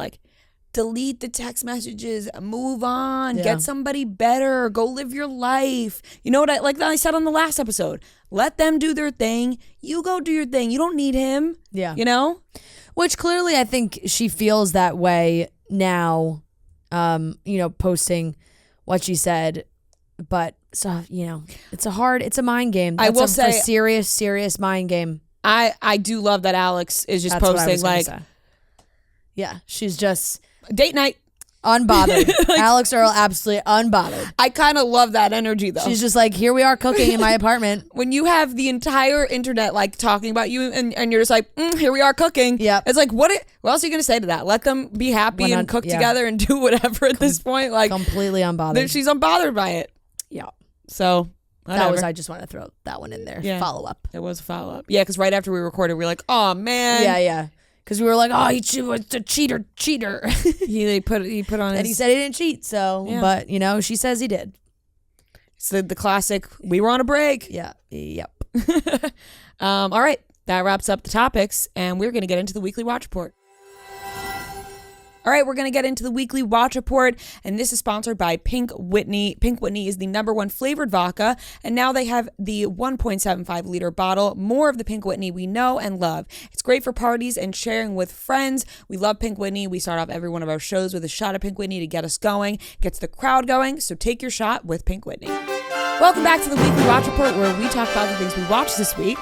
Speaker 2: delete the text messages, move on, get somebody better, go live your life. You know what I said on the last episode? Let them do their thing. You go do your thing. You don't need him.
Speaker 3: Yeah.
Speaker 2: You know?
Speaker 3: Which clearly I think she feels that way now, posting what she said, but so it's a mind game. That's a serious mind game.
Speaker 2: I do love that Alex is just posting
Speaker 3: yeah, she's just
Speaker 2: date night.
Speaker 3: Unbothered. Alex Earl, absolutely unbothered.
Speaker 2: I kind of love that energy though.
Speaker 3: She's just like, here we are cooking in my apartment.
Speaker 2: When you have the entire internet talking about you and you're just here we are cooking.
Speaker 3: Yeah.
Speaker 2: It's like, what else are you going to say to that? Let them be happy and cook together and do whatever at this point.
Speaker 3: Completely unbothered.
Speaker 2: She's unbothered by it.
Speaker 3: Yeah.
Speaker 2: So whatever.
Speaker 3: I just want to throw that one in there.
Speaker 2: Yeah.
Speaker 3: Follow up.
Speaker 2: It was a follow up. Yeah, because right after we recorded, we were like, oh man.
Speaker 3: Yeah. Because we were like, oh, he was a cheater.
Speaker 2: he put on his...
Speaker 3: And he said he didn't cheat, so... Yeah. But, she says he did.
Speaker 2: It's the classic, we were on a break.
Speaker 3: Yeah. Yep.
Speaker 2: All right. That wraps up the topics, and we're going to get into the weekly watch report. All right, we're going to get into the weekly watch report, and this is sponsored by Pink Whitney. Pink Whitney is the #1 flavored vodka, and now they have the 1.75 liter bottle, more of the Pink Whitney we know and love. It's great for parties and sharing with friends. We love Pink Whitney. We start off every one of our shows with a shot of Pink Whitney to get us going, gets the crowd going, so take your shot with Pink Whitney. Welcome back to the weekly watch report, where we talk about the things we watched this week.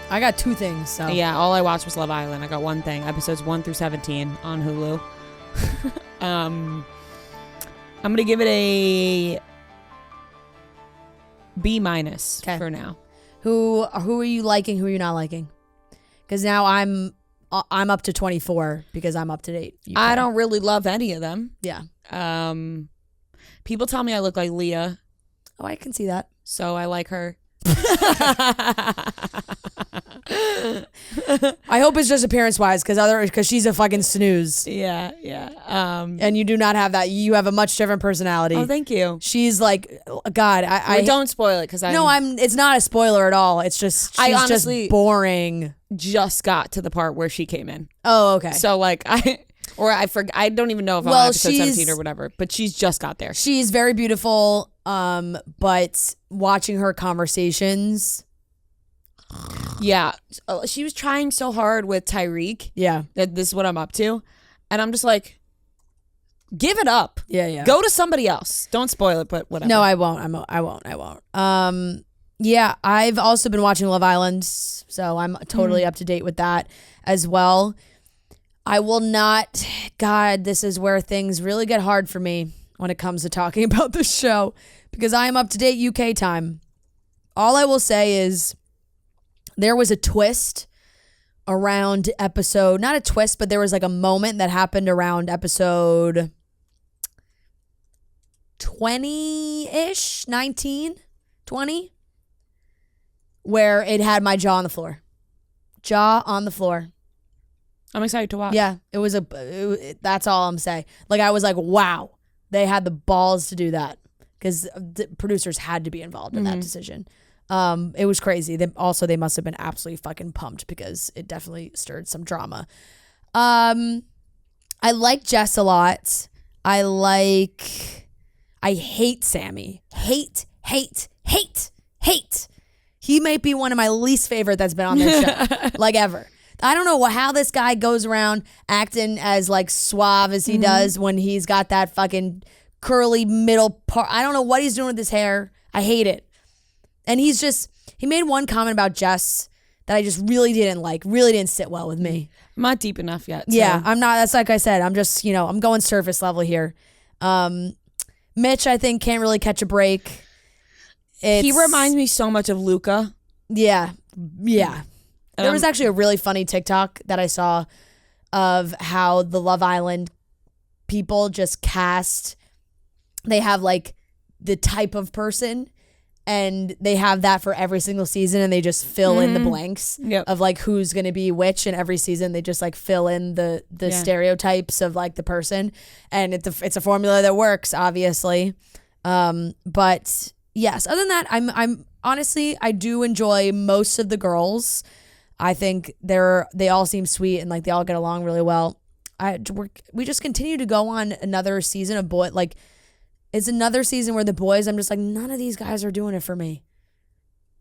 Speaker 3: I got 2 things. So
Speaker 2: yeah, all I watched was Love Island. I got 1 thing, episodes 1 through 17 on Hulu. I'm gonna give it a B- for now.
Speaker 3: Who are you liking? Who are you not liking? Because now I'm up to 24 because I'm up to date.
Speaker 2: I don't really love any of them.
Speaker 3: Yeah.
Speaker 2: People tell me I look like Leah.
Speaker 3: Oh, I can see that.
Speaker 2: So I like her.
Speaker 3: I hope it's just appearance wise because she's a fucking snooze.
Speaker 2: Yeah.
Speaker 3: And you do not have that. You have a much different personality.
Speaker 2: Oh, thank you.
Speaker 3: She's like, God, I
Speaker 2: don't spoil it because
Speaker 3: it's not a spoiler at all. It's just she's honestly just boring.
Speaker 2: Just got to the part where she came in.
Speaker 3: Oh, okay.
Speaker 2: So I don't even know if I'm on episode 17 or whatever, but she's just got there.
Speaker 3: She's very beautiful. But watching her conversations.
Speaker 2: Yeah. She was trying so hard with Tyreek.
Speaker 3: Yeah.
Speaker 2: That this is what I'm up to. And I'm just like, give it up.
Speaker 3: Yeah.
Speaker 2: Go to somebody else. Don't spoil it, but whatever.
Speaker 3: No, I won't. I won't. Yeah, I've also been watching Love Island, so I'm totally up to date with that as well. I will not. God, this is where things really get hard for me when it comes to talking about this show because I am up to date UK time. All I will say is there was a twist around episode, not a twist, but there was like a moment that happened around episode 20-ish, 19, 20, where it had my jaw on the floor. Jaw on the floor.
Speaker 2: I'm excited to watch.
Speaker 3: Yeah, that's all I'm saying. Like, I was like, wow, they had the balls to do that because the producers had to be involved in that decision. It was crazy. They must have been absolutely fucking pumped because it definitely stirred some drama. I like Jess a lot. I hate Sammy. Hate. He might be one of my least favorite that's been on this show, like ever. I don't know how this guy goes around acting as like suave as he does when he's got that fucking curly middle part. I don't know what he's doing with his hair. I hate it. And he made one comment about Jess that I just really didn't sit well with me.
Speaker 2: I'm not deep enough yet. So.
Speaker 3: Yeah, I'm not. That's like I said, I'm just, I'm going surface level here. Mitch, I think, can't really catch a break.
Speaker 2: He reminds me so much of Luca.
Speaker 3: Yeah. There was actually a really funny TikTok that I saw of how the Love Island people just cast. They have like the type of person and they have that for every single season and they just fill in the blanks of like who's going to be which, and every season they just like fill in the stereotypes of like the person, and it's a formula that works, obviously. But yes, other than that, I'm honestly, I do enjoy most of the girls. I think they all seem sweet and like they all get along really well. We just continue to go on another season of boy. Like, it's another season where the boys, I'm just like, none of these guys are doing it for me.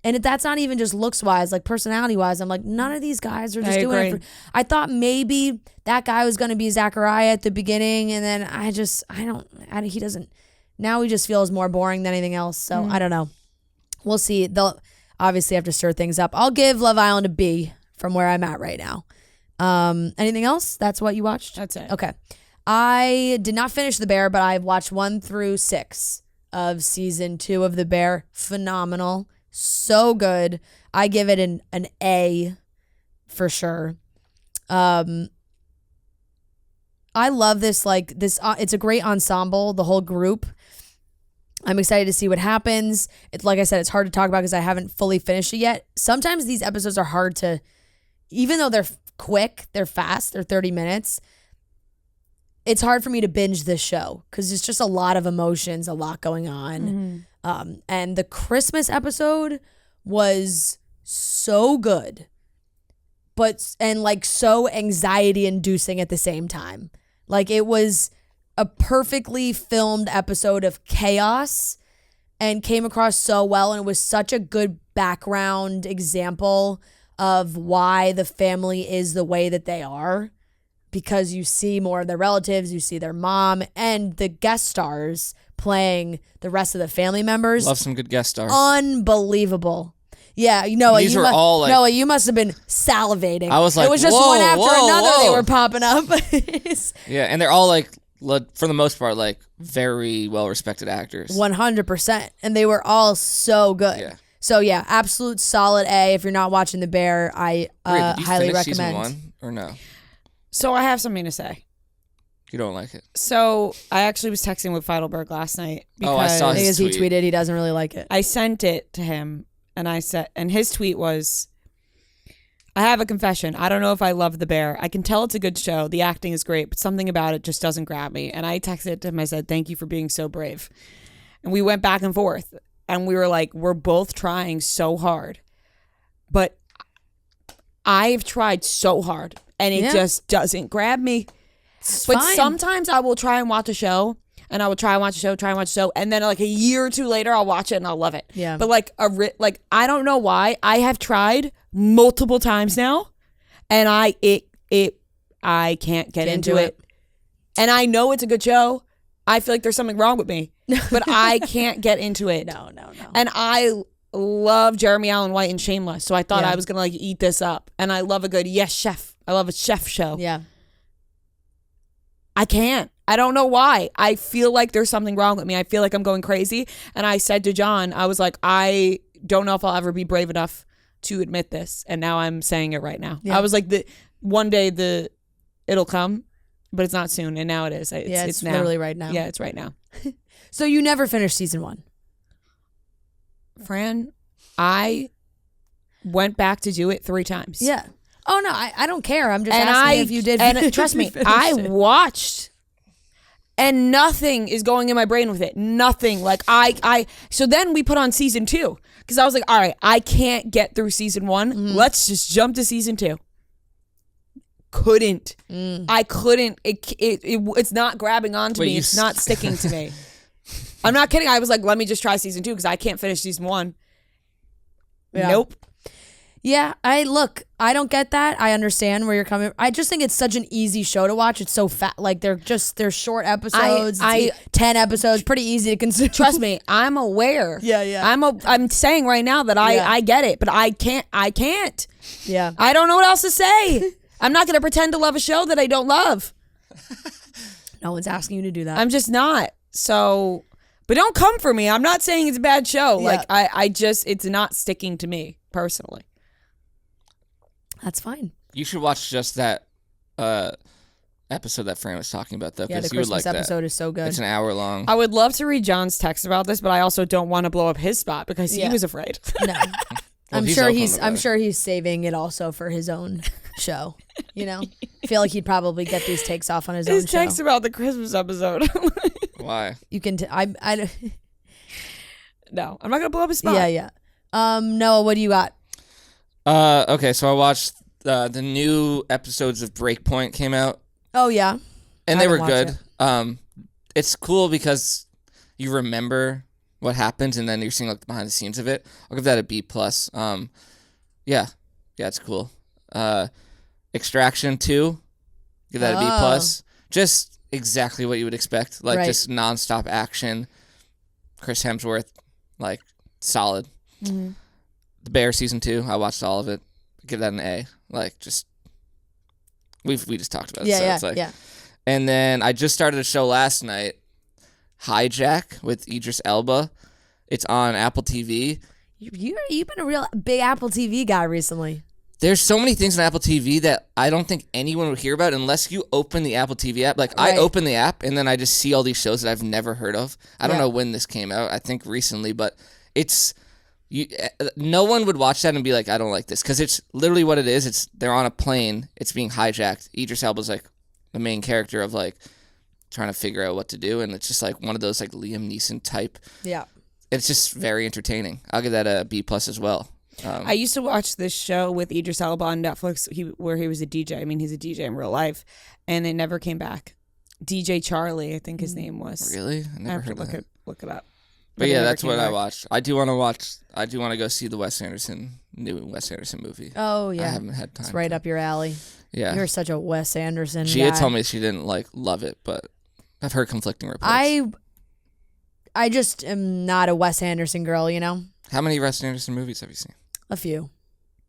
Speaker 3: And that's not even just looks wise, like personality wise. I'm like, none of these guys are just doing it. I thought maybe that guy was going to be Zachariah at the beginning, and then he doesn't. Now he just feels more boring than anything else. So I don't know. We'll see. They'll obviously have to stir things up. I'll give Love Island a B from where I'm at right now. Anything else? That's what you watched?
Speaker 2: That's it.
Speaker 3: Okay. I did not finish The Bear, but I've watched 1 through 6 of season 2 of The Bear. Phenomenal. So good. I give it an A for sure. I love this, it's a great ensemble, the whole group. I'm excited to see what happens. It's like I said, it's hard to talk about because I haven't fully finished it yet. Sometimes these episodes are hard to, even though they're quick, they're fast, they're 30 minutes. It's hard for me to binge this show because it's just a lot of emotions, a lot going on. And the Christmas episode was so good, and like so anxiety inducing at the same time. Like, it was a perfectly filmed episode of chaos and came across so well. And it was such a good background example of why the family is the way that they are, because you see more of their relatives, you see their mom and the guest stars playing the rest of the family members.
Speaker 4: Love some good guest stars.
Speaker 3: Unbelievable. Yeah, Noah, Noah, you must have been salivating.
Speaker 4: I was like,
Speaker 3: it was just one after another. They were popping up.
Speaker 4: Yeah, and they're all like, for the most part, like very well respected actors.
Speaker 3: 100%, and they were all so good. Yeah. So yeah, absolute solid A. If you're not watching The Bear, I highly recommend.
Speaker 4: Season 1 or no?
Speaker 2: So I have something to say.
Speaker 4: You don't like it?
Speaker 2: So I actually was texting with Feidelberg last night.
Speaker 4: I saw his tweet.
Speaker 3: He tweeted he doesn't really like it.
Speaker 2: I sent it to him. And and his tweet was, I have a confession. I don't know if I love The Bear. I can tell it's a good show. The acting is great, but something about it just doesn't grab me. And I texted him. I said, thank you for being so brave. And we went back and forth. And we were like, we're both trying so hard. But I've tried so hard. And it just doesn't grab me.
Speaker 3: It's
Speaker 2: but
Speaker 3: fine.
Speaker 2: Sometimes I will try and watch a show. And I will try and watch a show, and then like a year or two later, I'll watch it and I'll love it.
Speaker 3: Yeah.
Speaker 2: But like I don't know why. I have tried multiple times now, and I can't get into it. And I know it's a good show. I feel like there's something wrong with me, but I can't get into it.
Speaker 3: No.
Speaker 2: And I love Jeremy Allen White and Shameless, so I thought I was gonna like eat this up. And I love a good chef. I love a chef show.
Speaker 3: Yeah.
Speaker 2: I can't. I don't know why. I feel like there's something wrong with me. I feel like I'm going crazy. And I said to John, I was like, I don't know if I'll ever be brave enough to admit this. And now I'm saying it right now. Yeah. I was like, one day it'll come, but it's not soon. And now it is. It's now.
Speaker 3: Literally right now.
Speaker 2: Yeah, it's right now.
Speaker 3: So you never finished season 1?
Speaker 2: Fran, I went back to do it 3 times.
Speaker 3: Yeah. Oh, no, I don't care. I'm just asking if you did.
Speaker 2: And trust me, I watched, and nothing is going in my brain with it. Nothing. Like so then we put on season 2 because I was like, all right, I can't get through season 1. Mm-hmm. Let's just jump to season 2. Couldn't. I couldn't. It's not grabbing onto me. It's not sticking to me. I'm not kidding. I was like, let me just try season 2 because I can't finish season 1. Yeah. Nope.
Speaker 3: Yeah, I don't get that. I understand where you're coming. I just think it's such an easy show to watch. It's so fat. Like they're short episodes. 10 episodes, pretty easy to consume.
Speaker 2: Trust me, I'm aware.
Speaker 3: Yeah.
Speaker 2: I'm saying right now that I get it, but I can't.
Speaker 3: Yeah.
Speaker 2: I don't know what else to say. I'm not going to pretend to love a show that I don't love.
Speaker 3: No one's asking you to do that.
Speaker 2: I'm just not. So, but don't come for me. I'm not saying it's a bad show. Yeah. Like it's not sticking to me personally.
Speaker 3: That's fine.
Speaker 4: You should watch just that episode that Fran was talking about, though.
Speaker 3: Yeah, the Christmas episode is so good.
Speaker 4: It's an hour long.
Speaker 2: I would love to read John's text about this, but I also don't want to blow up his spot because he was afraid.
Speaker 3: No, I'm sure he's saving it also for his own show. You know, I feel like he'd probably get these takes off on his own show.
Speaker 2: His text about the Christmas episode.
Speaker 4: Why?
Speaker 3: You can.
Speaker 2: No, I'm not gonna blow up his spot.
Speaker 3: Yeah. Noah, what do you got?
Speaker 4: Okay, so I watched the new episodes of Breakpoint came out.
Speaker 3: Oh yeah,
Speaker 4: and they were good. It's cool because you remember what happens, and then you're seeing like the behind the scenes of it. I'll give that a B+. Yeah, it's cool. Extraction 2, give that a B+. Just exactly what you would expect, like just nonstop action. Chris Hemsworth, like solid. Mm-hmm. The Bear season 2, I watched all of it. Give that an A. Like just we just talked about it.
Speaker 3: Yeah,
Speaker 4: so it's like, and then I just started a show last night, Hijack with Idris Elba. It's on Apple TV.
Speaker 3: You've been a real big Apple TV guy recently.
Speaker 4: There's so many things on Apple TV that I don't think anyone would hear about unless you open the Apple TV app. Like I open the app and then I just see all these shows that I've never heard of. I don't know when this came out. I think recently, but it's. No one would watch that and be like, I don't like this, because it's literally what it is. They're on a plane, it's being hijacked. Idris Elba's like the main character of like trying to figure out what to do, and it's just like one of those like Liam Neeson type.
Speaker 3: Yeah,
Speaker 4: it's just very entertaining. I'll give that a B+ as well.
Speaker 2: I used to watch this show with Idris Elba on Netflix where he was a DJ. I mean, he's a DJ in real life, and it never came back. DJ Charlie, I think his name was.
Speaker 4: Really? I never heard of that.
Speaker 2: Look it up.
Speaker 4: But yeah, that's what I watched. I do want to go see the new Wes Anderson movie.
Speaker 3: Oh yeah,
Speaker 4: I haven't had time.
Speaker 3: It's right up your alley.
Speaker 4: Yeah,
Speaker 3: you're such a Wes Anderson.
Speaker 4: She had told me she didn't love it, but I've heard conflicting reports.
Speaker 3: I just am not a Wes Anderson girl, you know.
Speaker 4: How many Wes Anderson movies have you seen?
Speaker 3: A few.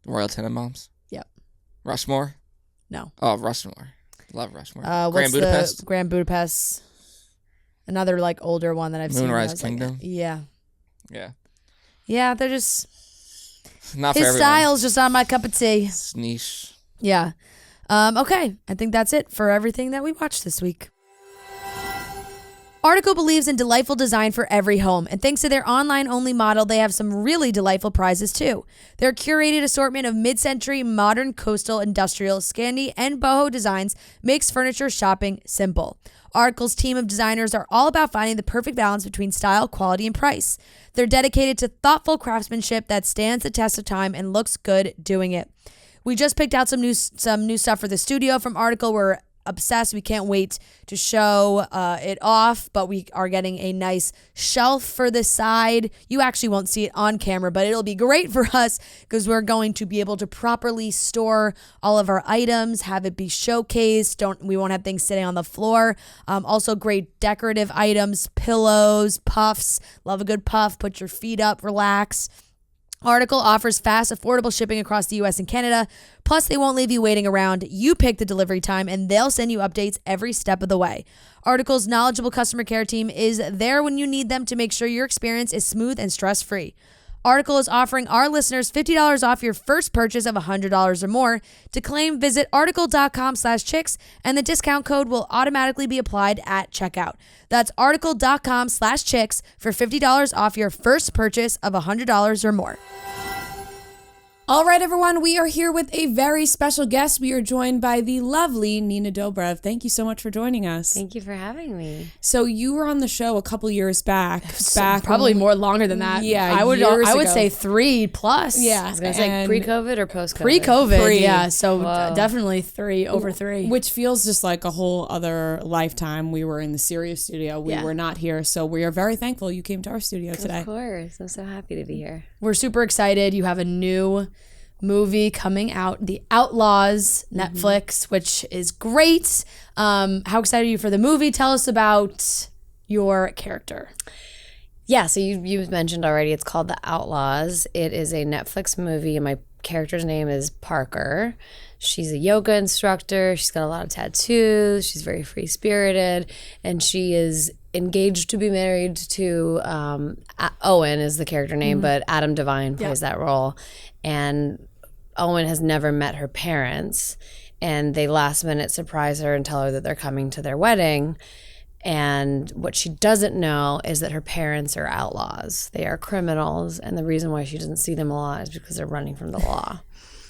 Speaker 4: Royal Tenenbaums.
Speaker 3: Yep.
Speaker 4: Rushmore.
Speaker 3: No.
Speaker 4: Oh, Rushmore. Love Rushmore.
Speaker 3: Grand Budapest. Grand Budapest. Another like older one that I've seen.
Speaker 4: Moonrise Kingdom.
Speaker 3: Like, yeah.
Speaker 4: Yeah.
Speaker 3: Yeah, they're just
Speaker 4: not for
Speaker 3: his
Speaker 4: everyone.
Speaker 3: style's just not my cup of tea.
Speaker 4: It's niche.
Speaker 3: Yeah. Okay. I think that's it for everything that we watched this week. Article believes in delightful design for every home, and thanks to their online-only model, they have some really delightful prizes too. Their curated assortment of mid-century, modern, coastal, industrial, Scandi, and boho designs makes furniture shopping simple. Article's team of designers are all about finding the perfect balance between style, quality, and price. They're dedicated to thoughtful craftsmanship that stands the test of time and looks good doing it. We just picked out some new stuff for the studio from Article. We're obsessed. We can't wait to show it off, but we are getting a nice shelf for the side. You actually won't see it on camera, but it'll be great for us because we're going to be able to properly store all of our items, have it be showcased. We won't have things sitting on the floor. Also great decorative items, pillows, puffs. Love a good puff. Put your feet up, relax. Article offers fast, affordable shipping across the U.S. and Canada. Plus, they won't leave you waiting around. You pick the delivery time, and they'll send you updates every step of the way. Article's knowledgeable customer care team is there when you need them to make sure your experience is smooth and stress-free. Article is offering our listeners $50 off your first purchase of $100 or more. To claim, visit article.com/chicks, and the discount code will automatically be applied at checkout. That's article.com/chicks for $50 off your first purchase of $100 or more.
Speaker 2: All right, everyone, we are here with a very special guest. We are joined by the lovely Nina Dobrev. Thank you so much for joining us.
Speaker 1: Thank you for having me.
Speaker 2: So you were on the show a couple years back.
Speaker 3: Probably more longer than that.
Speaker 2: Yeah,
Speaker 3: I would
Speaker 2: ago.
Speaker 3: say 3+.
Speaker 2: Yeah.
Speaker 1: I was going to say pre-COVID or post-COVID?
Speaker 3: Pre-COVID, yeah. So definitely over 3.
Speaker 2: Which feels just like a whole other lifetime. We were in the Sirius studio. We were not here. So we are very thankful you came to our studio today.
Speaker 1: Of course. I'm so happy to be here.
Speaker 3: We're super excited. You have a new movie coming out, The Outlaws, Netflix, which is great. How excited are you for the movie? Tell us about your character.
Speaker 1: Yeah, so you mentioned already, it's called The Outlaws. It is a Netflix movie, and my character's name is Parker. She's a yoga instructor. She's got a lot of tattoos. She's very free-spirited, and she is engaged to be married to Owen is the character name, but Adam Devine plays that role. And Owen has never met her parents, and they last minute surprise her and tell her that they're coming to their wedding. And what she doesn't know is that her parents are outlaws. They are criminals, and the reason why she doesn't see them a lot is because they're running from the law.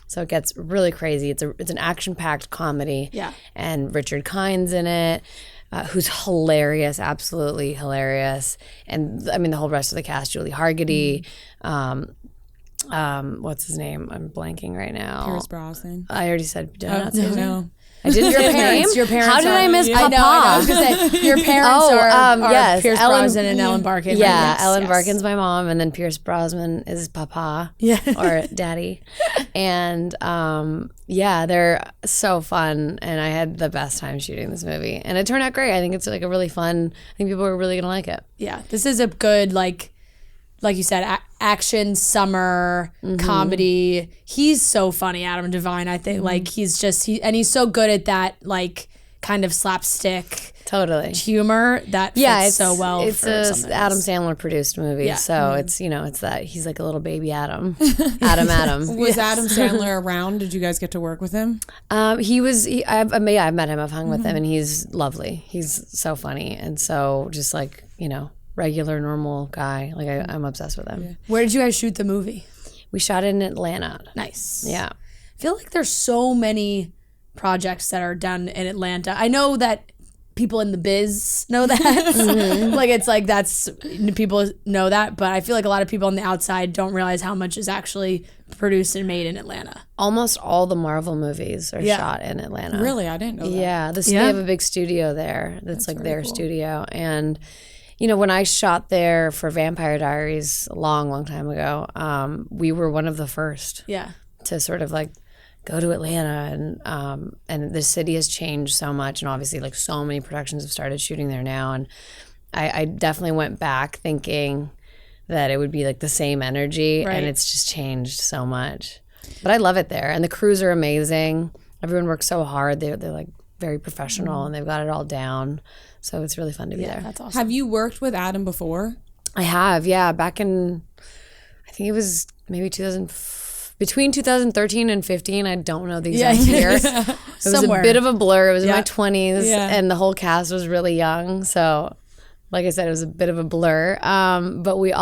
Speaker 1: So it gets really crazy. It's an action-packed comedy, and Richard Kine's in it, who's hilarious, absolutely hilarious. And I mean, the whole rest of the cast: Julie Hargitay, what's his name? I'm blanking right now.
Speaker 2: Pierce Brosnan.
Speaker 1: I already said. Did I not say his name?
Speaker 2: No.
Speaker 1: I didn't say his name.
Speaker 3: Your parents.
Speaker 1: How did I miss Papa?
Speaker 3: I was gonna say your parents are
Speaker 1: yes,
Speaker 3: Pierce Brosnan and Ellen Barkin.
Speaker 1: Yeah,
Speaker 3: Yes,
Speaker 1: Ellen
Speaker 3: yes.
Speaker 1: Barkin's my mom, and then Pierce Brosnan is Papa, or Daddy, and they're so fun, and I had the best time shooting this movie, and it turned out great. I think it's like a really fun. I think people are really gonna like it.
Speaker 3: Yeah, this is a good like you said, action summer comedy. He's so funny, Adam Devine. I think like he's so good at that like kind of slapstick humor that fits so well.
Speaker 1: It's
Speaker 3: for
Speaker 1: a Adam Sandler produced movie, so it's that he's like a little baby Adam. Adam.
Speaker 2: Was Adam Sandler around? Did you guys get to work with him?
Speaker 1: I've met him. I've hung with him, and he's lovely. He's so funny, and so just like regular, normal guy. Like I'm obsessed with him. Yeah.
Speaker 3: Where did you guys shoot the movie?
Speaker 1: We shot it in Atlanta.
Speaker 3: Nice.
Speaker 1: Yeah.
Speaker 3: I feel like there's so many projects that are done in Atlanta. I know that people in the biz know that. Like it's like people know that, but I feel like a lot of people on the outside don't realize how much is actually produced and made in Atlanta.
Speaker 1: Almost all the Marvel movies are shot in Atlanta.
Speaker 2: Really? I didn't know that.
Speaker 1: Yeah. They have a big studio there. That's like their studio. And when I shot there for Vampire Diaries a long, long time ago, we were one of the first to sort of like go to Atlanta, and the city has changed so much, and obviously like so many productions have started shooting there now, and I definitely went back thinking that it would be like the same energy, and it's just changed so much. But I love it there, and the crews are amazing. Everyone works so hard. They're like very professional, and they've got it all down. So it's really fun to be there.
Speaker 3: That's awesome.
Speaker 2: Have you worked with Adam before?
Speaker 1: I have, yeah. Back in, I think it was maybe between 2013 and 15. I don't know the exact year. It was a bit of a blur. It was in my 20s, and the whole cast was really young. So, like I said, it was a bit of a blur. But we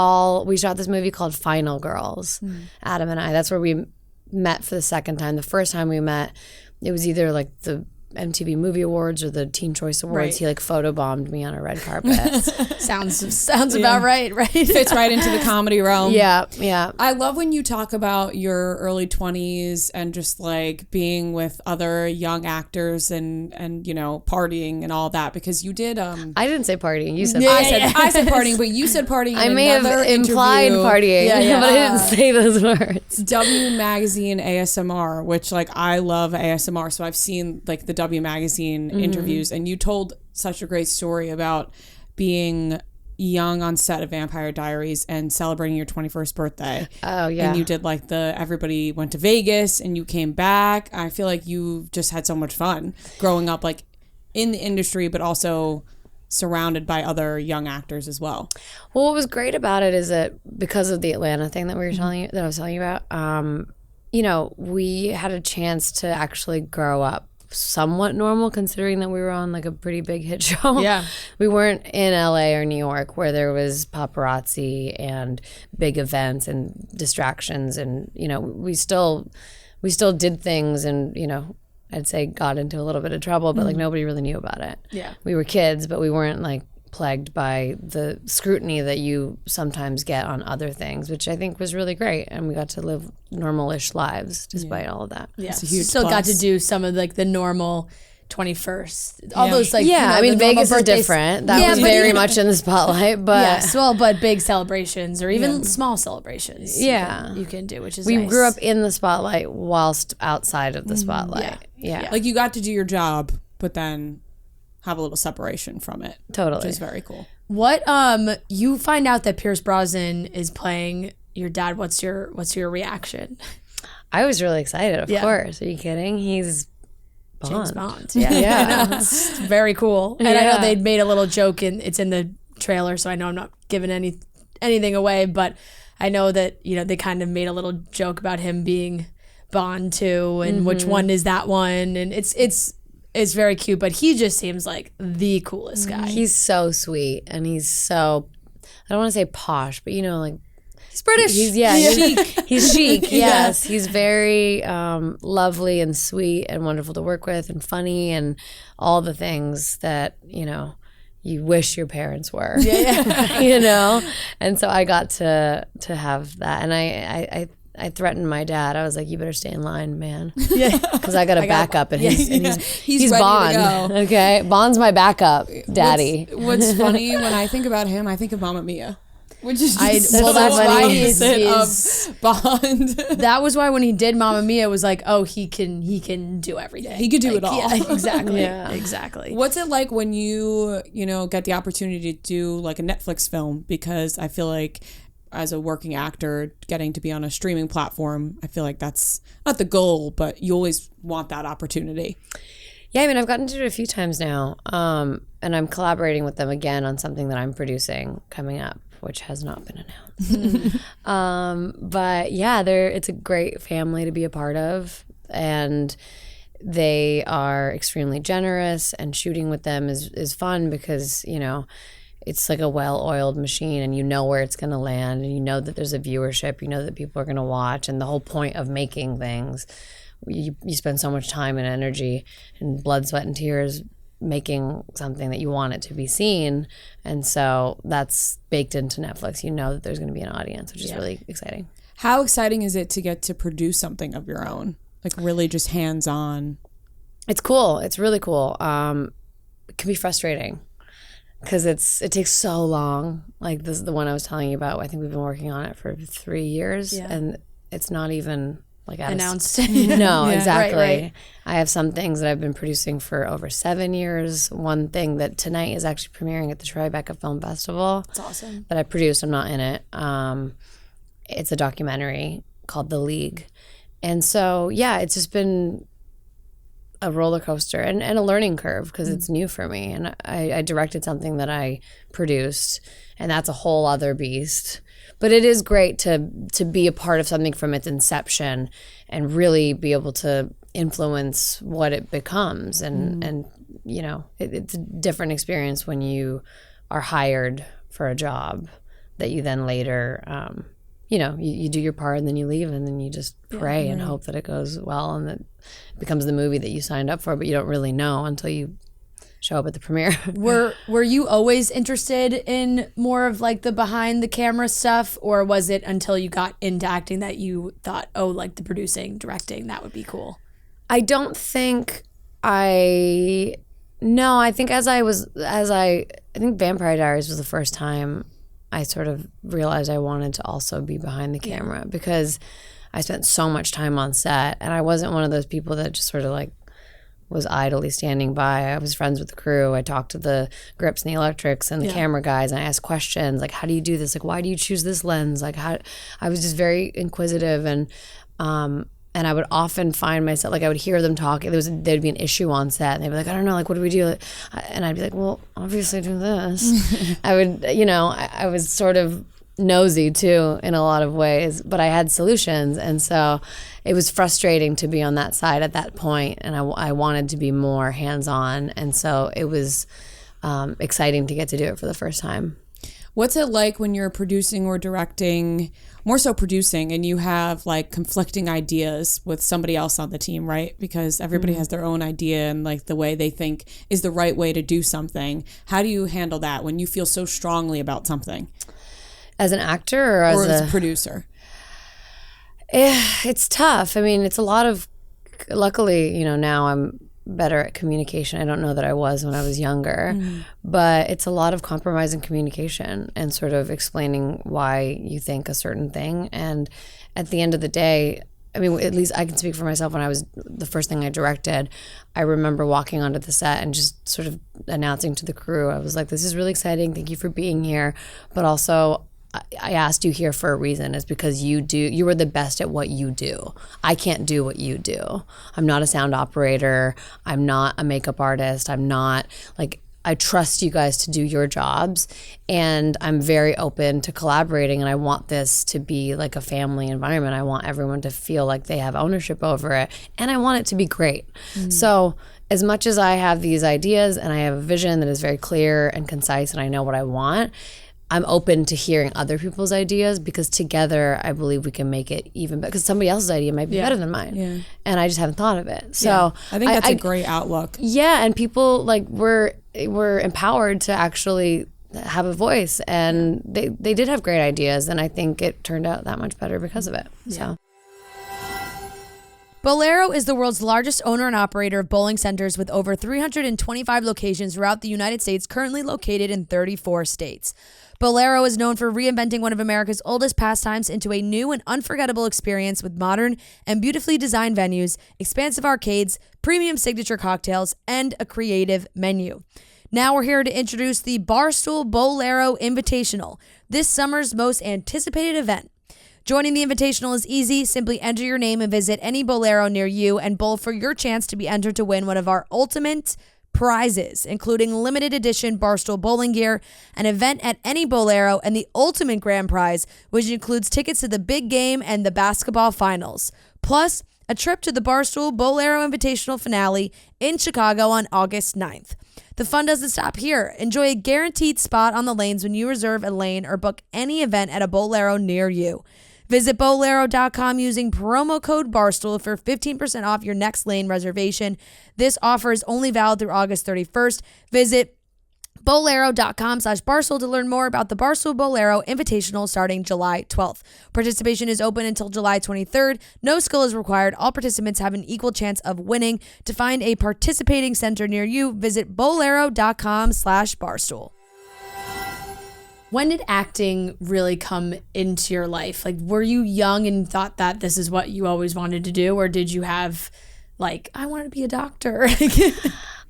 Speaker 1: shot this movie called Final Girls, Adam and I. That's where we met for the second time. The first time we met, it was either like the MTV Movie Awards or the Teen Choice Awards. Right. He like photobombed me on a red carpet.
Speaker 3: Sounds about right?
Speaker 2: Fits right into the comedy realm.
Speaker 1: Yeah.
Speaker 2: I love when you talk about your early 20s and just like being with other young actors and partying and all that, because you did. I
Speaker 1: didn't say partying. You said.
Speaker 2: I said partying, but you said partying.
Speaker 1: I may have implied partying, but I didn't say those words.
Speaker 2: W Magazine ASMR, which like I love ASMR, so I've seen like the W Magazine interviews, and you told such a great story about being young on set of Vampire Diaries and celebrating your 21st birthday.
Speaker 1: Oh, yeah.
Speaker 2: And you did like everybody went to Vegas and you came back. I feel like you just had so much fun growing up like in the industry, but also surrounded by other young actors as well.
Speaker 1: Well, what was great about it is that because of the Atlanta thing that I was telling you about, you know, we had a chance to actually grow up somewhat normal considering that we were on like a pretty big hit show.
Speaker 3: Yeah.
Speaker 1: We weren't in LA or New York where there was paparazzi and big events and distractions, and you know, we still did things and, you know, I'd say got into a little bit of trouble, but like nobody really knew about it.
Speaker 3: Yeah.
Speaker 1: We were kids, but we weren't like plagued by the scrutiny that you sometimes get on other things, which I think was really great. And we got to live normal-ish lives despite all of that.
Speaker 3: Yeah.
Speaker 2: It's a huge
Speaker 3: Still got
Speaker 2: plus.
Speaker 3: to do some of like the normal 21st. All those like,
Speaker 1: Yeah,
Speaker 3: you know,
Speaker 1: I mean,
Speaker 3: the normal
Speaker 1: Vegas is
Speaker 3: birthdays.
Speaker 1: different. That
Speaker 3: Yeah,
Speaker 1: was
Speaker 3: but
Speaker 1: very
Speaker 3: even-
Speaker 1: much in the spotlight, but
Speaker 3: Yes, well, but big celebrations or even small celebrations.
Speaker 1: Yeah.
Speaker 3: you can do, which is
Speaker 1: we
Speaker 3: nice.
Speaker 1: grew up in the spotlight whilst outside of the spotlight. Yeah,
Speaker 2: Like you got to do your job, but then have a little separation from it.
Speaker 1: totally.
Speaker 2: Which is very cool.
Speaker 3: What you find out that Pierce Brosnan is playing your dad, what's your reaction?
Speaker 1: I was really excited, of
Speaker 3: Yeah.
Speaker 1: course. Are you kidding? He's
Speaker 3: James
Speaker 1: Bond.
Speaker 3: Bond. Yeah.
Speaker 1: Yeah.
Speaker 3: I know. It's very cool. And I know
Speaker 1: Yeah.
Speaker 3: they made a little joke and it's in the trailer, so I know I'm not giving anything away, but I know that, you know, they kind of made a little joke about him being Bond too, and which one is that one, and it's very cute, but he just seems like the coolest guy.
Speaker 1: He's so sweet, and he's so, I don't want to say posh, but you know, like,
Speaker 3: He's British.
Speaker 1: he's chic. He's chic, yes. He's very lovely and sweet and wonderful to work with and funny and all the things that, you know, you wish your parents were.
Speaker 3: Yeah.
Speaker 1: You know? And so I got to have that. And I threatened my dad. I was like, "You better stay in line, man."
Speaker 3: Yeah.
Speaker 1: Because I got a backup, and he's
Speaker 2: He's ready to
Speaker 1: Bond.
Speaker 2: go.
Speaker 1: Okay, Bond's my backup, daddy.
Speaker 2: What's funny when I think about him, I think of Mamma Mia, which is
Speaker 3: I-
Speaker 2: just
Speaker 3: well,
Speaker 2: so
Speaker 3: that's why
Speaker 2: opposite
Speaker 3: he's-
Speaker 2: of Bond.
Speaker 3: That was why when he did Mamma Mia, it was like, oh, he can do everything.
Speaker 2: He could do
Speaker 3: Like,
Speaker 2: it all.
Speaker 3: Yeah, exactly.
Speaker 1: Yeah.
Speaker 3: Exactly.
Speaker 2: What's it like when you get the opportunity to do like a Netflix film? Because I feel like as a working actor, getting to be on a streaming platform, I feel like that's not the goal, but you always want that opportunity.
Speaker 1: Yeah, I mean, I've gotten to do it a few times now, and I'm collaborating with them again on something that I'm producing coming up, which has not been announced. But yeah, it's a great family to be a part of, and they are extremely generous, and shooting with them is fun because, you know, it's like a well-oiled machine, and you know where it's going to land, and you know that there's a viewership, you know that people are going to watch, and the whole point of making things, you spend so much time and energy and blood, sweat, and tears making something that you want it to be seen, and so that's baked into Netflix. You know that there's going to be an audience, which is really exciting.
Speaker 2: How exciting is it to get to produce something of your own? Like really just hands-on?
Speaker 1: It's cool. It's really cool. It can be frustrating because it takes so long. Like this is the one I was telling you about. I think we've been working on it for 3 years, and it's not even like
Speaker 3: Announced.
Speaker 1: No, exactly.
Speaker 3: right.
Speaker 1: I have some things that I've been producing for over 7 years. One thing that tonight is actually premiering at the Tribeca Film Festival.
Speaker 3: That's awesome.
Speaker 1: That I produced. I'm not in it. It's a documentary called The League. And so, yeah, it's just been a roller coaster and a learning curve because it's new for me. And I directed something that I produced, and that's a whole other beast. But it is great to be a part of something from its inception and really be able to influence what it becomes. And you know, it's a different experience when you are hired for a job that you then later, you know, you do your part and then you leave and then you just pray and hope that it goes well and that it becomes the movie that you signed up for, but you don't really know until you show up at the premiere.
Speaker 3: Were you always interested in more of like the behind the camera stuff, or was it until you got into acting that you thought, oh, like the producing, directing, that would be cool?
Speaker 1: I don't think I think I think Vampire Diaries was the first time I sort of realized I wanted to also be behind the camera because I spent so much time on set and I wasn't one of those people that just sort of like was idly standing by. I was friends with the crew. I talked to the grips and the electrics and the camera guys, and I asked questions like, how do you do this? Like, why do you choose this lens? Like, how? I was just very inquisitive, and I would often find myself, like I would hear them talking. There'd be an issue on set, and they'd be like, I don't know, like, what do we do? And I'd be like, well, obviously do this. I would, I was sort of nosy too in a lot of ways, but I had solutions. And so it was frustrating to be on that side at that point, and I wanted to be more hands-on. And so it was exciting to get to do it for the first time.
Speaker 2: What's it like when you're producing or directing, more so producing, and you have like conflicting ideas with somebody else on the team, right? Because everybody has their own idea and like the way they think is the right way to do something. How do you handle that when you feel so strongly about something?
Speaker 1: As an actor or as
Speaker 2: a producer?
Speaker 1: It's tough. I mean, it's a lot of, luckily, now I'm better at communication. I don't know that I was when I was younger, but it's a lot of compromise in communication and sort of explaining why you think a certain thing. And at the end of the day, I mean, at least I can speak for myself. When I was the first thing I directed, I remember walking onto the set and just sort of announcing to the crew, I was like, this is really exciting. Thank you for being here. But also, I asked you here for a reason. It's because you were the best at what you do. I can't do what you do. I'm not a sound operator. I'm not a makeup artist. I'm not, like, I trust you guys to do your jobs, and I'm very open to collaborating, and I want this to be like a family environment. I want everyone to feel like they have ownership over it, and I want it to be great. So as much as I have these ideas and I have a vision that is very clear and concise and I know what I want, I'm open to hearing other people's ideas, because together I believe we can make it even better, because somebody else's idea might be better than mine, and I just haven't thought of it. So
Speaker 2: I think that's a great outlook.
Speaker 1: Yeah, and people like were empowered to actually have a voice, and they did have great ideas, and I think it turned out that much better because of it. So.
Speaker 3: Bolero is the world's largest owner and operator of bowling centers, with over 325 locations throughout the United States, currently located in 34 states. Bolero is known for reinventing one of America's oldest pastimes into a new and unforgettable experience with modern and beautifully designed venues, expansive arcades, premium signature cocktails, and a creative menu. Now we're here to introduce the Barstool Bolero Invitational, this summer's most anticipated event. Joining the Invitational is easy. Simply enter your name and visit any Bolero near you and bowl for your chance to be entered to win one of our ultimate prizes, including limited edition Barstool bowling gear, an event at any Bolero, and the ultimate grand prize, which includes tickets to the big game and the basketball finals. Plus, a trip to the Barstool Bolero Invitational finale in Chicago on August 9th. The fun doesn't stop here. Enjoy a guaranteed spot on the lanes when you reserve a lane or book any event at a Bolero near you. Visit Bolero.com using promo code Barstool for 15% off your next lane reservation. This offer is only valid through August 31st. Visit Bolero.com/Barstool to learn more about the Barstool Bolero Invitational starting July 12th. Participation is open until July 23rd. No skill is required. All participants have an equal chance of winning. To find a participating center near you, visit Bolero.com/Barstool.
Speaker 6: When did acting really come into your life? Like, were you young and thought that this is what you always wanted to do? Or did you have, like, I want to be a doctor?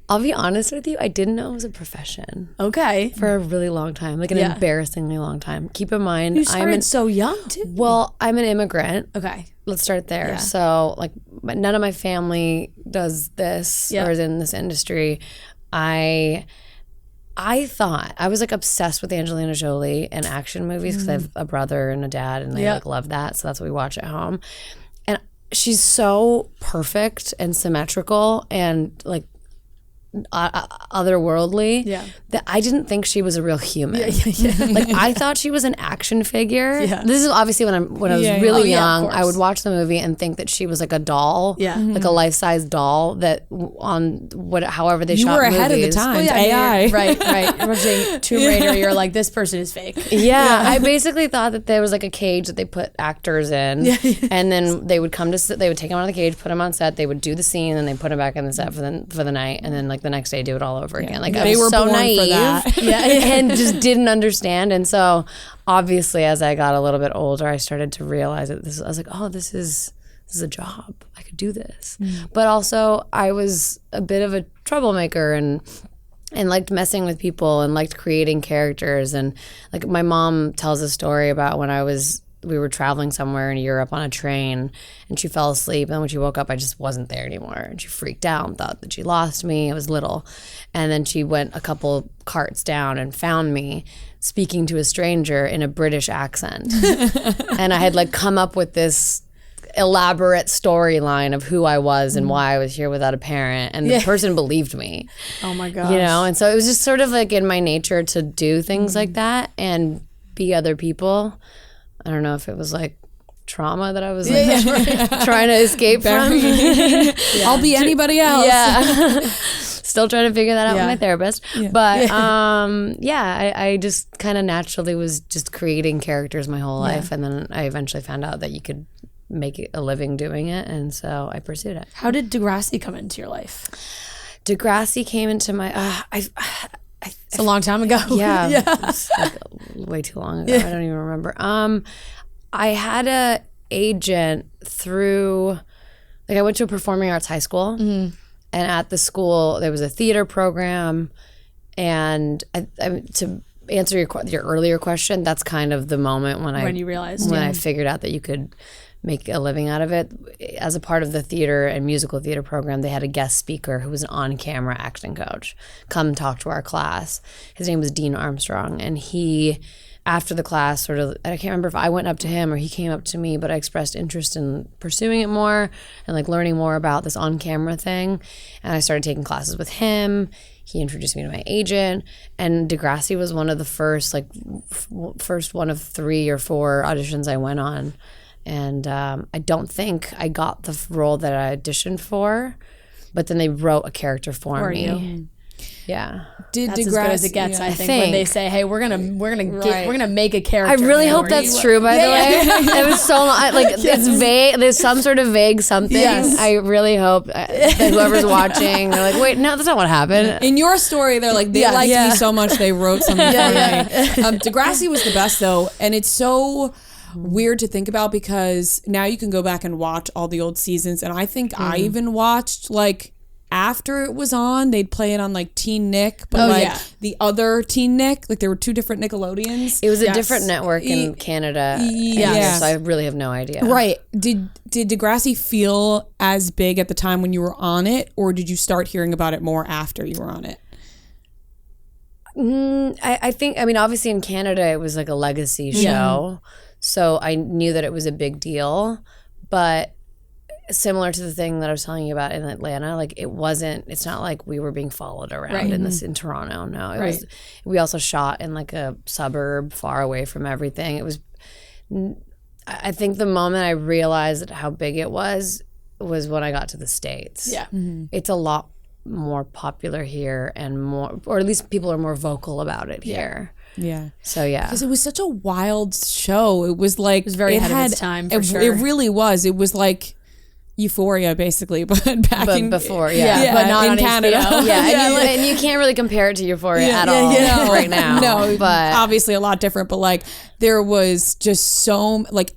Speaker 1: I'll be honest with you, I didn't know it was a profession.
Speaker 6: Okay.
Speaker 1: For a really long time, like an embarrassingly long time. Keep in mind,
Speaker 6: you started so young, too.
Speaker 1: Well, I'm an immigrant.
Speaker 6: Okay.
Speaker 1: Let's start there. Yeah. So, like, none of my family does this or is in this industry. I thought I was like obsessed with Angelina Jolie and action movies because I have a brother and a dad, and they like love that, so that's what we watch at home. And she's so perfect and symmetrical and like otherworldly that I didn't think she was a real human. Like, I thought she was an action figure. This is obviously when I was really young. I would watch the movie and think that she was like a doll, like a life-size doll that on however they shot movies.
Speaker 2: You were ahead of the times. AI.
Speaker 6: Right. You're watching Tomb Raider, you're like, this person is fake.
Speaker 1: I basically thought that there was like a cage that they put actors in, and then they would come to, they would take them out of the cage, put them on set, they would do the scene, and they put them back in the set for the night, and then like the next day do it all over again. Like, I was so naive and just didn't understand. And so obviously as I got a little bit older, I started to realize that I was like, oh, this is a job. I could could do this. But also I was a bit of a troublemaker and liked messing with people and liked creating characters. And like my mom tells a story about when we were traveling somewhere in Europe on a train and she fell asleep, and when she woke up I just wasn't there anymore, and she freaked out and thought that she lost me. I was little, and then she went a couple carts down and found me speaking to a stranger in a British accent. And I had like come up with this elaborate storyline of who I was and why I was here without a parent, and the person believed me.
Speaker 6: Oh my gosh.
Speaker 1: You know, and so it was just sort of like in my nature to do things like that and be other people. I don't know if it was like trauma that I was like trying to escape from.
Speaker 2: I'll be anybody else.
Speaker 1: Yeah. Still trying to figure that out with my therapist. Yeah. But I just kind of naturally was just creating characters my whole life. And then I eventually found out that you could make a living doing it. And so I pursued it.
Speaker 6: How did Degrassi come into your life?
Speaker 1: Degrassi came into my,
Speaker 6: It's a long time ago.
Speaker 1: Yeah. It's like way too long ago. I don't even remember. I had a agent through, like I went to a performing arts high school, and at the school there was a theater program, and to answer your earlier question, that's kind of the moment when
Speaker 6: you realized
Speaker 1: I figured out that you could make a living out of it. As a part of the theater and musical theater program, they had a guest speaker who was an on-camera acting coach come talk to our class. His name was Dean Armstrong, and he, after the class, sort of, I can't remember if I went up to him or he came up to me, but I expressed interest in pursuing it more and like learning more about this on-camera thing. And I started taking classes with him. He introduced me to my agent, and Degrassi was one of the first one of 3 or 4 auditions I went on. And I don't think I got the role that I auditioned for, but then they wrote a character for me.
Speaker 6: You?
Speaker 1: Yeah.
Speaker 6: That's as good as it gets, I think, when they say, "Hey, we're gonna make a character."
Speaker 1: I really hope that's true. By the way, it was so long, like it's vague. There's some sort of vague something. Yes. I really hope that whoever's watching, they're like, "Wait, no, that's not what happened."
Speaker 2: In your story, they're like, they liked me so much they wrote something for me. Degrassi was the best though, and it's so weird to think about because now you can go back and watch all the old seasons, and I think I even watched like after it was on, they'd play it on like Teen Nick, but the other Teen Nick, like there were 2 different Nickelodeons.
Speaker 1: It was a different network in Canada. So I really have no idea.
Speaker 2: Right. Did Degrassi feel as big at the time when you were on it, or did you start hearing about it more after you were on it?
Speaker 1: I think, I mean, obviously in Canada it was like a legacy show. So I knew that it was a big deal, but similar to the thing that I was telling you about in Atlanta, like it's not like we were being followed around in Toronto. No, it was, we also shot in like a suburb far away from everything. It was, I think the moment I realized how big it was when I got to the States. Yeah. It's a lot more popular here and more, or at least people are more vocal about it here.
Speaker 2: Yeah.
Speaker 1: So yeah.
Speaker 2: Because it was such a wild show. It was like, it was
Speaker 6: very ahead of its time for sure.
Speaker 2: It really was. It was like Euphoria basically, but
Speaker 1: before,
Speaker 6: but not
Speaker 2: in
Speaker 6: on
Speaker 2: Canada.
Speaker 6: HBO.
Speaker 1: And you can't really compare it to Euphoria at all right now.
Speaker 2: No,
Speaker 1: but
Speaker 2: obviously a lot different. But like there was just so like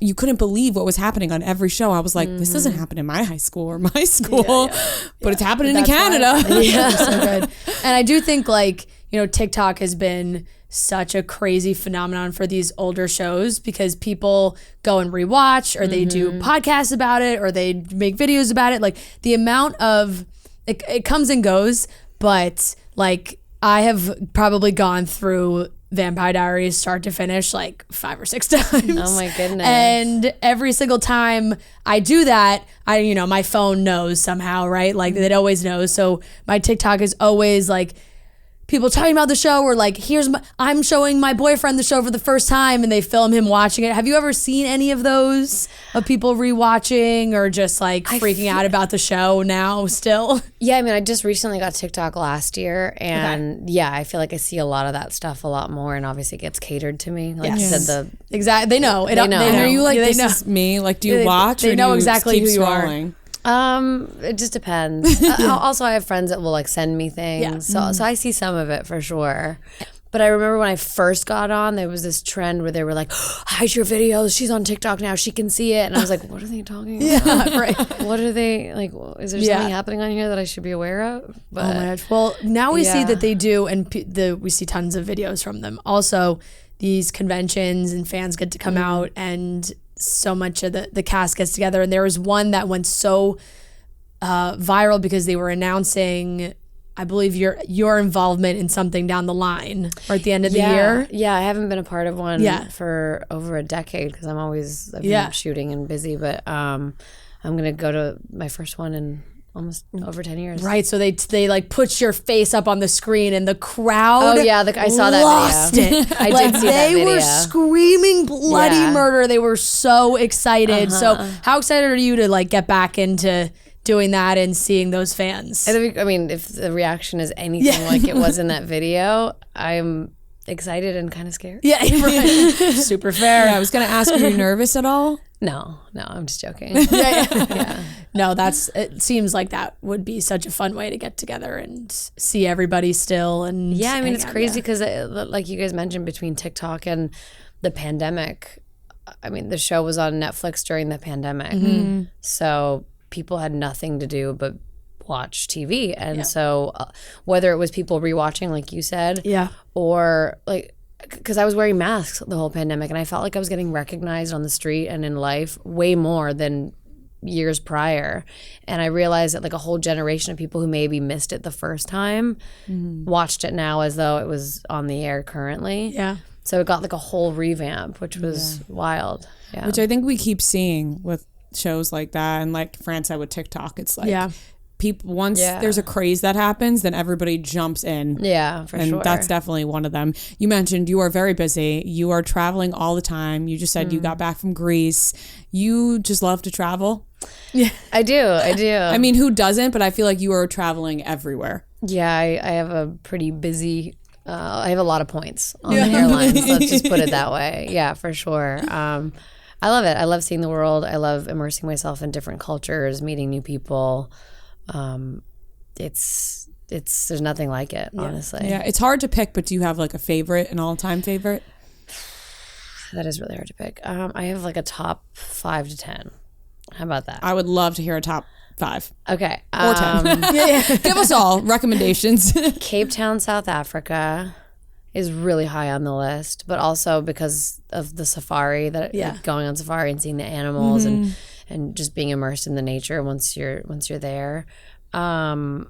Speaker 2: you couldn't believe what was happening on every show. I was like, this doesn't happen in my high school or my school, but it's happening in Canada.
Speaker 6: So good. And I do think like, you know, TikTok has been such a crazy phenomenon for these older shows because people go and rewatch, or they do podcasts about it, or they make videos about it. Like the amount of it comes and goes, but like I have probably gone through Vampire Diaries start to finish like 5 or 6 times.
Speaker 1: Oh my goodness.
Speaker 6: And every single time I do that, my phone knows somehow, right? Like it always knows. So my TikTok is always like people talking about the show, or like, I'm showing my boyfriend the show for the first time, and they film him watching it. Have you ever seen any of those of people rewatching or just like freaking out about the show now still?
Speaker 1: Yeah, I mean, I just recently got TikTok last year, and I feel like I see a lot of that stuff a lot more, and obviously it gets catered to me. Like you said,
Speaker 6: exactly, they know.
Speaker 1: They know.
Speaker 2: And are you like, this is me? Like, do you watch?
Speaker 6: They
Speaker 2: or
Speaker 6: know
Speaker 2: do you
Speaker 6: exactly
Speaker 2: keep
Speaker 6: who you
Speaker 2: scrolling?
Speaker 6: are.
Speaker 1: It just depends. Also, I have friends that will like send me things, so I see some of it for sure. But I remember when I first got on, there was this trend where they were like, hide your videos. She's on TikTok now. She can see it. And I was like, what are they talking about?
Speaker 3: Yeah, right.
Speaker 1: What are they, like, is there something happening on here that I should be aware of? But,
Speaker 3: oh my gosh. Well, now we see that they do, and we see tons of videos from them. Also, these conventions and fans get to come out, and so much of the cast gets together. And there was one that went so viral because they were announcing, I believe, your involvement in something down the line or at the end of the year.
Speaker 1: Yeah, I haven't been a part of one for over a decade because I've been shooting and busy. But I'm gonna go to my first one in almost over 10 years.
Speaker 3: Right. So they like put your face up on the screen, and the crowd.
Speaker 1: Oh yeah, I saw that
Speaker 3: lost
Speaker 1: video.
Speaker 3: It.
Speaker 1: I
Speaker 3: like,
Speaker 1: did see that video.
Speaker 3: They were screaming bloody murder. They were so excited. So how excited are you to like get back into doing that and seeing those fans?
Speaker 1: I mean, if the reaction is anything like it was in that video, I'm excited and kind of scared.
Speaker 3: Yeah, right. Super fair.
Speaker 2: Yeah, I was gonna ask, are you nervous at all?
Speaker 1: No, I'm just joking.
Speaker 3: Yeah. No, it seems like that would be such a fun way to get together and see everybody still. And
Speaker 1: yeah, I mean, it's crazy because like you guys mentioned, between TikTok and the pandemic, I mean, the show was on Netflix during the pandemic. So people had nothing to do but watch TV. And so whether it was people rewatching, like you said, or like, because I was wearing masks the whole pandemic, and I felt like I was getting recognized on the street and in life way more than years prior. And I realized that like a whole generation of people who maybe missed it the first time watched it now as though it was on the air currently. Yeah. So it got like a whole revamp, which was wild. Yeah.
Speaker 2: Which I think we keep seeing with shows like that, and like Fran said with TikTok, it's like people, once there's a craze that happens, then everybody jumps in.
Speaker 1: Yeah, for sure.
Speaker 2: And that's definitely one of them. You mentioned you are very busy. You are traveling all the time. You just said you got back from Greece. You just love to travel.
Speaker 1: Yeah, I do.
Speaker 2: I mean, who doesn't? But I feel like you are traveling everywhere.
Speaker 1: Yeah, I have a pretty busy, I have a lot of points on the airlines. Let's just put it that way. Yeah, for sure. I love it. I love seeing the world. I love immersing myself in different cultures, meeting new people. It's there's nothing like it, honestly.
Speaker 2: Yeah, it's hard to pick, but do you have like a favorite, an all-time favorite?
Speaker 1: That is really hard to pick. I have like a top 5 to 10. How about that?
Speaker 2: I would love to hear a top 5.
Speaker 1: Okay.
Speaker 2: Or 10. Give us all recommendations.
Speaker 1: Cape Town, South Africa is really high on the list, but also because of the safari, going on safari and seeing the animals and just being immersed in the nature once you're there. To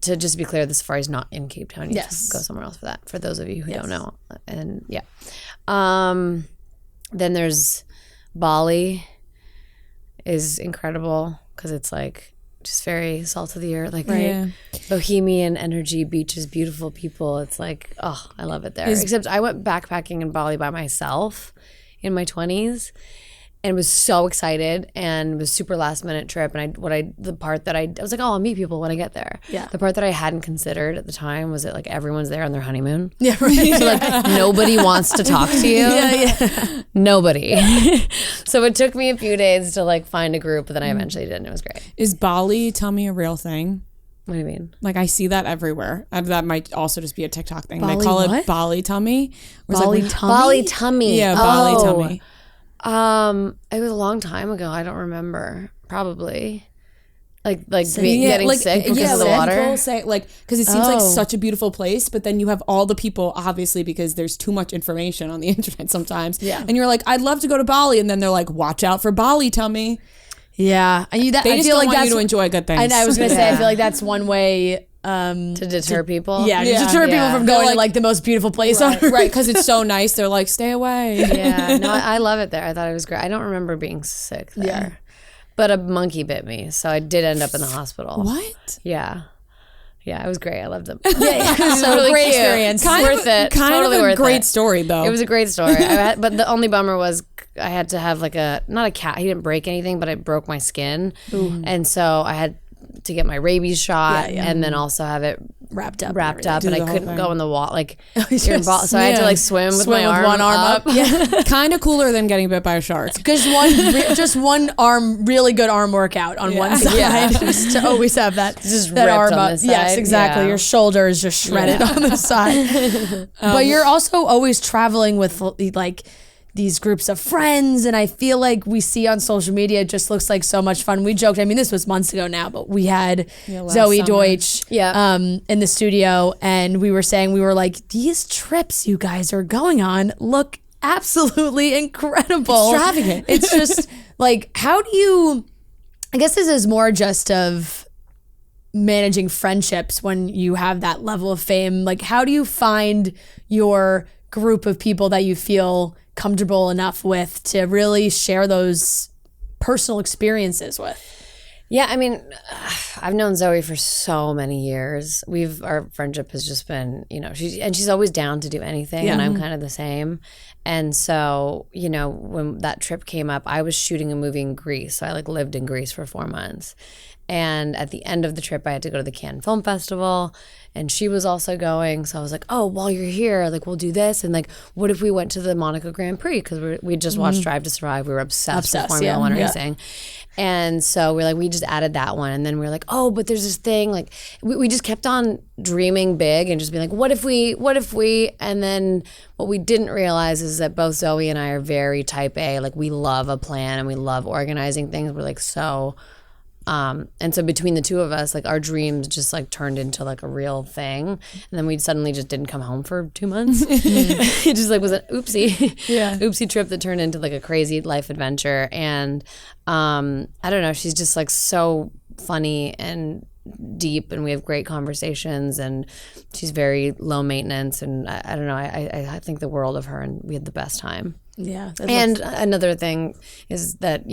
Speaker 1: just be clear, the safari is not in Cape Town. You have to go somewhere else for that, for those of you who don't know. And then there's Bali is incredible because it's like just very salt of the earth, like bohemian energy, beaches, beautiful people. It's like, oh, I love it there. Except I went backpacking in Bali by myself in my 20s and was so excited, and it was super last minute trip. And the part that I was like, oh, I'll meet people when I get there. Yeah. The part that I hadn't considered at the time was that like everyone's there on their honeymoon. Yeah, right. So like nobody wants to talk to you. Yeah. Nobody. So it took me a few days to like find a group, but then I eventually did, and it was great.
Speaker 2: Is Bali, tell me, a real thing?
Speaker 1: What do you mean?
Speaker 2: Like I see that everywhere. That might also just be a TikTok thing.
Speaker 3: Bali
Speaker 2: they call
Speaker 3: what?
Speaker 2: it Bali tummy.
Speaker 3: Bali tummy?
Speaker 1: Bali tummy.
Speaker 2: Yeah, Bali tummy.
Speaker 1: It was a long time ago. I don't remember. Probably, getting sick because of the water.
Speaker 2: People say because it seems like such a beautiful place, but then you have all the people, obviously, because there's too much information on the internet sometimes. Yeah, and you're like, I'd love to go to Bali, and then they're like, watch out for Bali tummy.
Speaker 3: Yeah, and
Speaker 2: they just don't want you to enjoy good things.
Speaker 3: And I was gonna say, I feel like that's one way.
Speaker 1: To deter people?
Speaker 3: Yeah, to deter people from going to like the most beautiful place on earth.
Speaker 2: Right, because it's so nice. They're like, stay away.
Speaker 1: Yeah, no, I love it there. I thought it was great. I don't remember being sick there. Yeah. But a monkey bit me, so I did end up in the hospital.
Speaker 2: What?
Speaker 1: Yeah. Yeah, it was great. I loved it.
Speaker 3: Yeah, it was so really great experience.
Speaker 1: Worth it. Totally worth it.
Speaker 2: Great story, though.
Speaker 1: It was a great story. But the only bummer was I had to have not a cat. He didn't break anything, but I broke my skin. Ooh. And so I had to get my rabies shot and then also have it
Speaker 3: wrapped up,
Speaker 1: and I couldn't go in the wall. Like, so I had to like swim with my
Speaker 3: one arm up.
Speaker 2: Yeah, kind of cooler than getting bit by a shark.
Speaker 3: Because just one arm, really good arm workout on one side. Just to always have that arm
Speaker 1: on
Speaker 3: up.
Speaker 1: the side.
Speaker 3: Yes, exactly.
Speaker 1: Yeah.
Speaker 3: Your shoulder is just shredded on the side. But you're also always traveling with like these groups of friends, and I feel like we see on social media, it just looks like so much fun. We joked, I mean, this was months ago now, but we had Zoey Deutch in the studio, and we were saying, we were like, these trips you guys are going on look absolutely incredible.
Speaker 2: Extravagant.
Speaker 3: It's just like, how do you, I guess this is more just of managing friendships when you have that level of fame. Like, how do you find your group of people that you feel comfortable enough with to really share those personal experiences with?
Speaker 1: Yeah, I mean, I've known Zoey for so many years. Our friendship has just been, she's always down to do anything, and I'm kind of the same. And so, when that trip came up, I was shooting a movie in Greece. So I like lived in Greece for 4 months. And at the end of the trip, I had to go to the Cannes Film Festival, and she was also going. So I was like, oh, while you're here, like, we'll do this. And like, what if we went to the Monaco Grand Prix? Because we just watched Drive to Survive. We were obsessed with Formula One racing. And so we're like, we just added that one. And then we were like, oh, but there's this thing. Like, we just kept on dreaming big and just being like, what if we? And then what we didn't realize is that both Zoey and I are very type A. Like, we love a plan and we love organizing things. We're like so... and so between the two of us, like, our dreams just like turned into like a real thing. And then we suddenly just didn't come home for 2 months. It just like was an oopsie trip that turned into like a crazy life adventure. And I don't know, she's just like so funny and deep, and we have great conversations, and she's very low maintenance, and I don't know, I think the world of her, and we had the best time.
Speaker 3: Yeah.
Speaker 1: And another thing is that,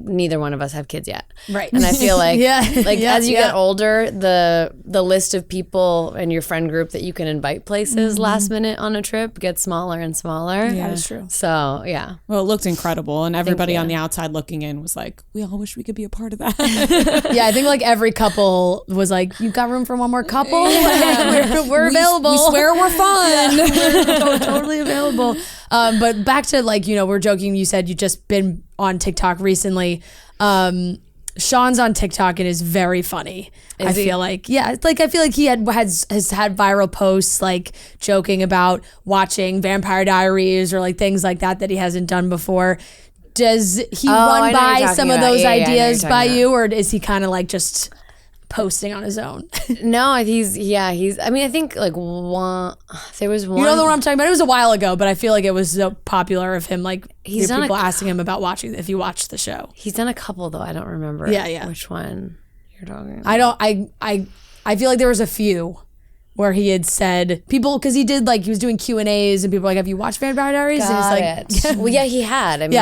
Speaker 1: neither one of us have kids yet,
Speaker 3: right?
Speaker 1: And I feel like as you get older, the list of people in your friend group that you can invite places last minute on a trip gets smaller and smaller.
Speaker 3: Yeah, that's true.
Speaker 1: So yeah,
Speaker 2: well, it looked incredible, and everybody on the outside looking in was like, we all wish we could be a part of that.
Speaker 3: Yeah, I think like every couple was like, you got room for one more couple? We're available.
Speaker 2: We swear we're fun.
Speaker 3: We're totally available. But back to like, we're joking. You said you just been on TikTok recently. Sean's on TikTok and is very funny. I feel like, I feel like he has had viral posts like joking about watching Vampire Diaries or like things like that he hasn't done before. Does he run by some of those ideas by you, or is he kind of like just posting on his own?
Speaker 1: No, he's I mean, I think like there was one,
Speaker 3: you know the one I'm talking about. It was a while ago, but I feel like it was so popular of him, like people asking him about watching, if you watched the show.
Speaker 1: He's done a couple though, I don't remember which one you're talking about.
Speaker 3: I feel like there was a few where he had said people, because he did like, he was doing Q&As and people were like, have you watched Vampire Diaries?
Speaker 1: And he's like, well, yeah, he had. I mean,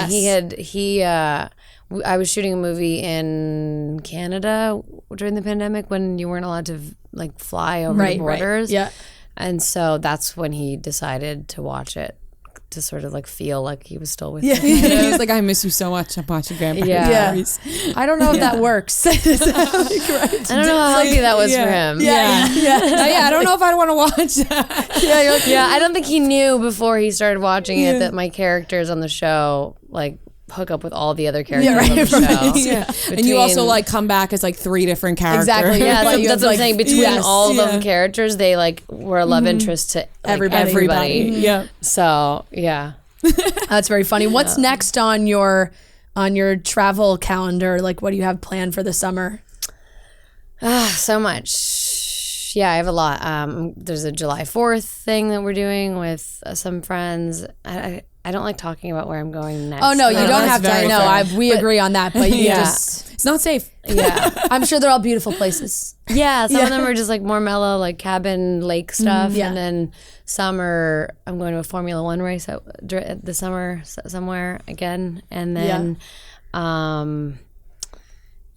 Speaker 1: I was shooting a movie in Canada during the pandemic when you weren't allowed to like fly over the borders.
Speaker 3: Right. Yeah.
Speaker 1: And so that's when he decided to watch it, to sort of like feel like he was still with me.
Speaker 2: He's like, I miss you so much. I'm watching Vampire Diaries.
Speaker 3: I don't know if that works.
Speaker 1: I don't know how healthy that was for him.
Speaker 2: I don't know if I want to watch that.
Speaker 1: I don't think he knew before he started watching it that my characters on the show like hook up with all the other characters on the show.
Speaker 2: And you also like come back as like 3 different characters.
Speaker 1: Exactly. Yeah, that's what I'm saying. Between all of the characters, they like were a love interest to like, everybody.
Speaker 2: Yeah.
Speaker 1: So yeah,
Speaker 3: that's very funny. What's next on your travel calendar? Like, what do you have planned for the summer?
Speaker 1: So much. Yeah, I have a lot. There's a July 4th thing that we're doing with some friends. I don't like talking about where I'm going next.
Speaker 3: Oh no, you don't have to. No, we agree on that. But you just,
Speaker 2: it's not safe.
Speaker 1: Yeah,
Speaker 3: I'm sure they're all beautiful places.
Speaker 1: Yeah, some of them are just like more mellow, like cabin lake stuff, and then some are. I'm going to a Formula One race the summer somewhere again, and then,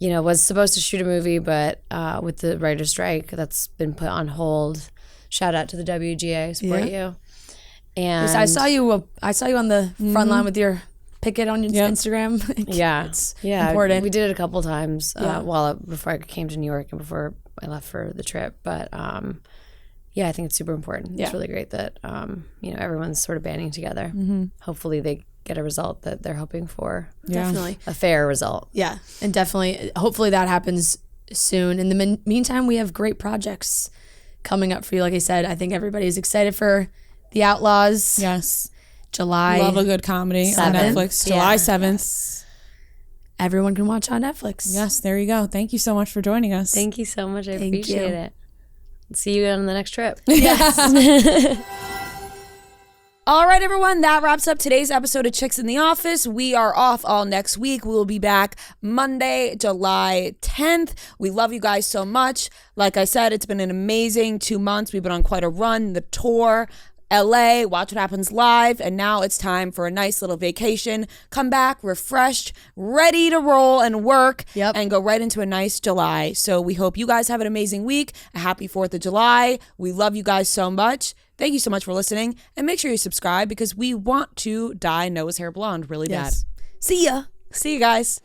Speaker 1: was supposed to shoot a movie, but with the writer's strike, that's been put on hold. Shout out to the WGA, support you. And
Speaker 3: I saw you on the front line with your pick it on your Instagram. It's important.
Speaker 1: We did it a couple times before I came to New York and before I left for the trip. But I think it's super important. It's really great that everyone's sort of banding together. Hopefully they get a result that they're hoping for.
Speaker 3: Definitely
Speaker 1: a fair result.
Speaker 3: Yeah, and definitely, hopefully that happens soon. In the meantime, we have great projects coming up for you. Like I said, I think everybody's excited for The Outlaws.
Speaker 2: Yes.
Speaker 3: July.
Speaker 2: Love a good comedy 7th. On Netflix. July 7th.
Speaker 3: Everyone can watch on Netflix.
Speaker 2: Yes, there you go. Thank you so much for joining us.
Speaker 1: Thank you so much. I appreciate it. See you on the next trip.
Speaker 3: Yes.
Speaker 2: All right, everyone, that wraps up today's episode of Chicks in the Office. We are off all next week. We will be back Monday, July 10th. We love you guys so much. Like I said, it's been an amazing 2 months. We've been on quite a run, the tour, LA, Watch What Happens Live, and now it's time for a nice little vacation. Come back refreshed, ready to roll and work, and go right into a nice July. So we hope you guys have an amazing week. A happy 4th of July. We love you guys so much. Thank you so much for listening, and make sure you subscribe because we want to dye Noah's hair blonde really bad.
Speaker 3: See ya.
Speaker 2: See you guys.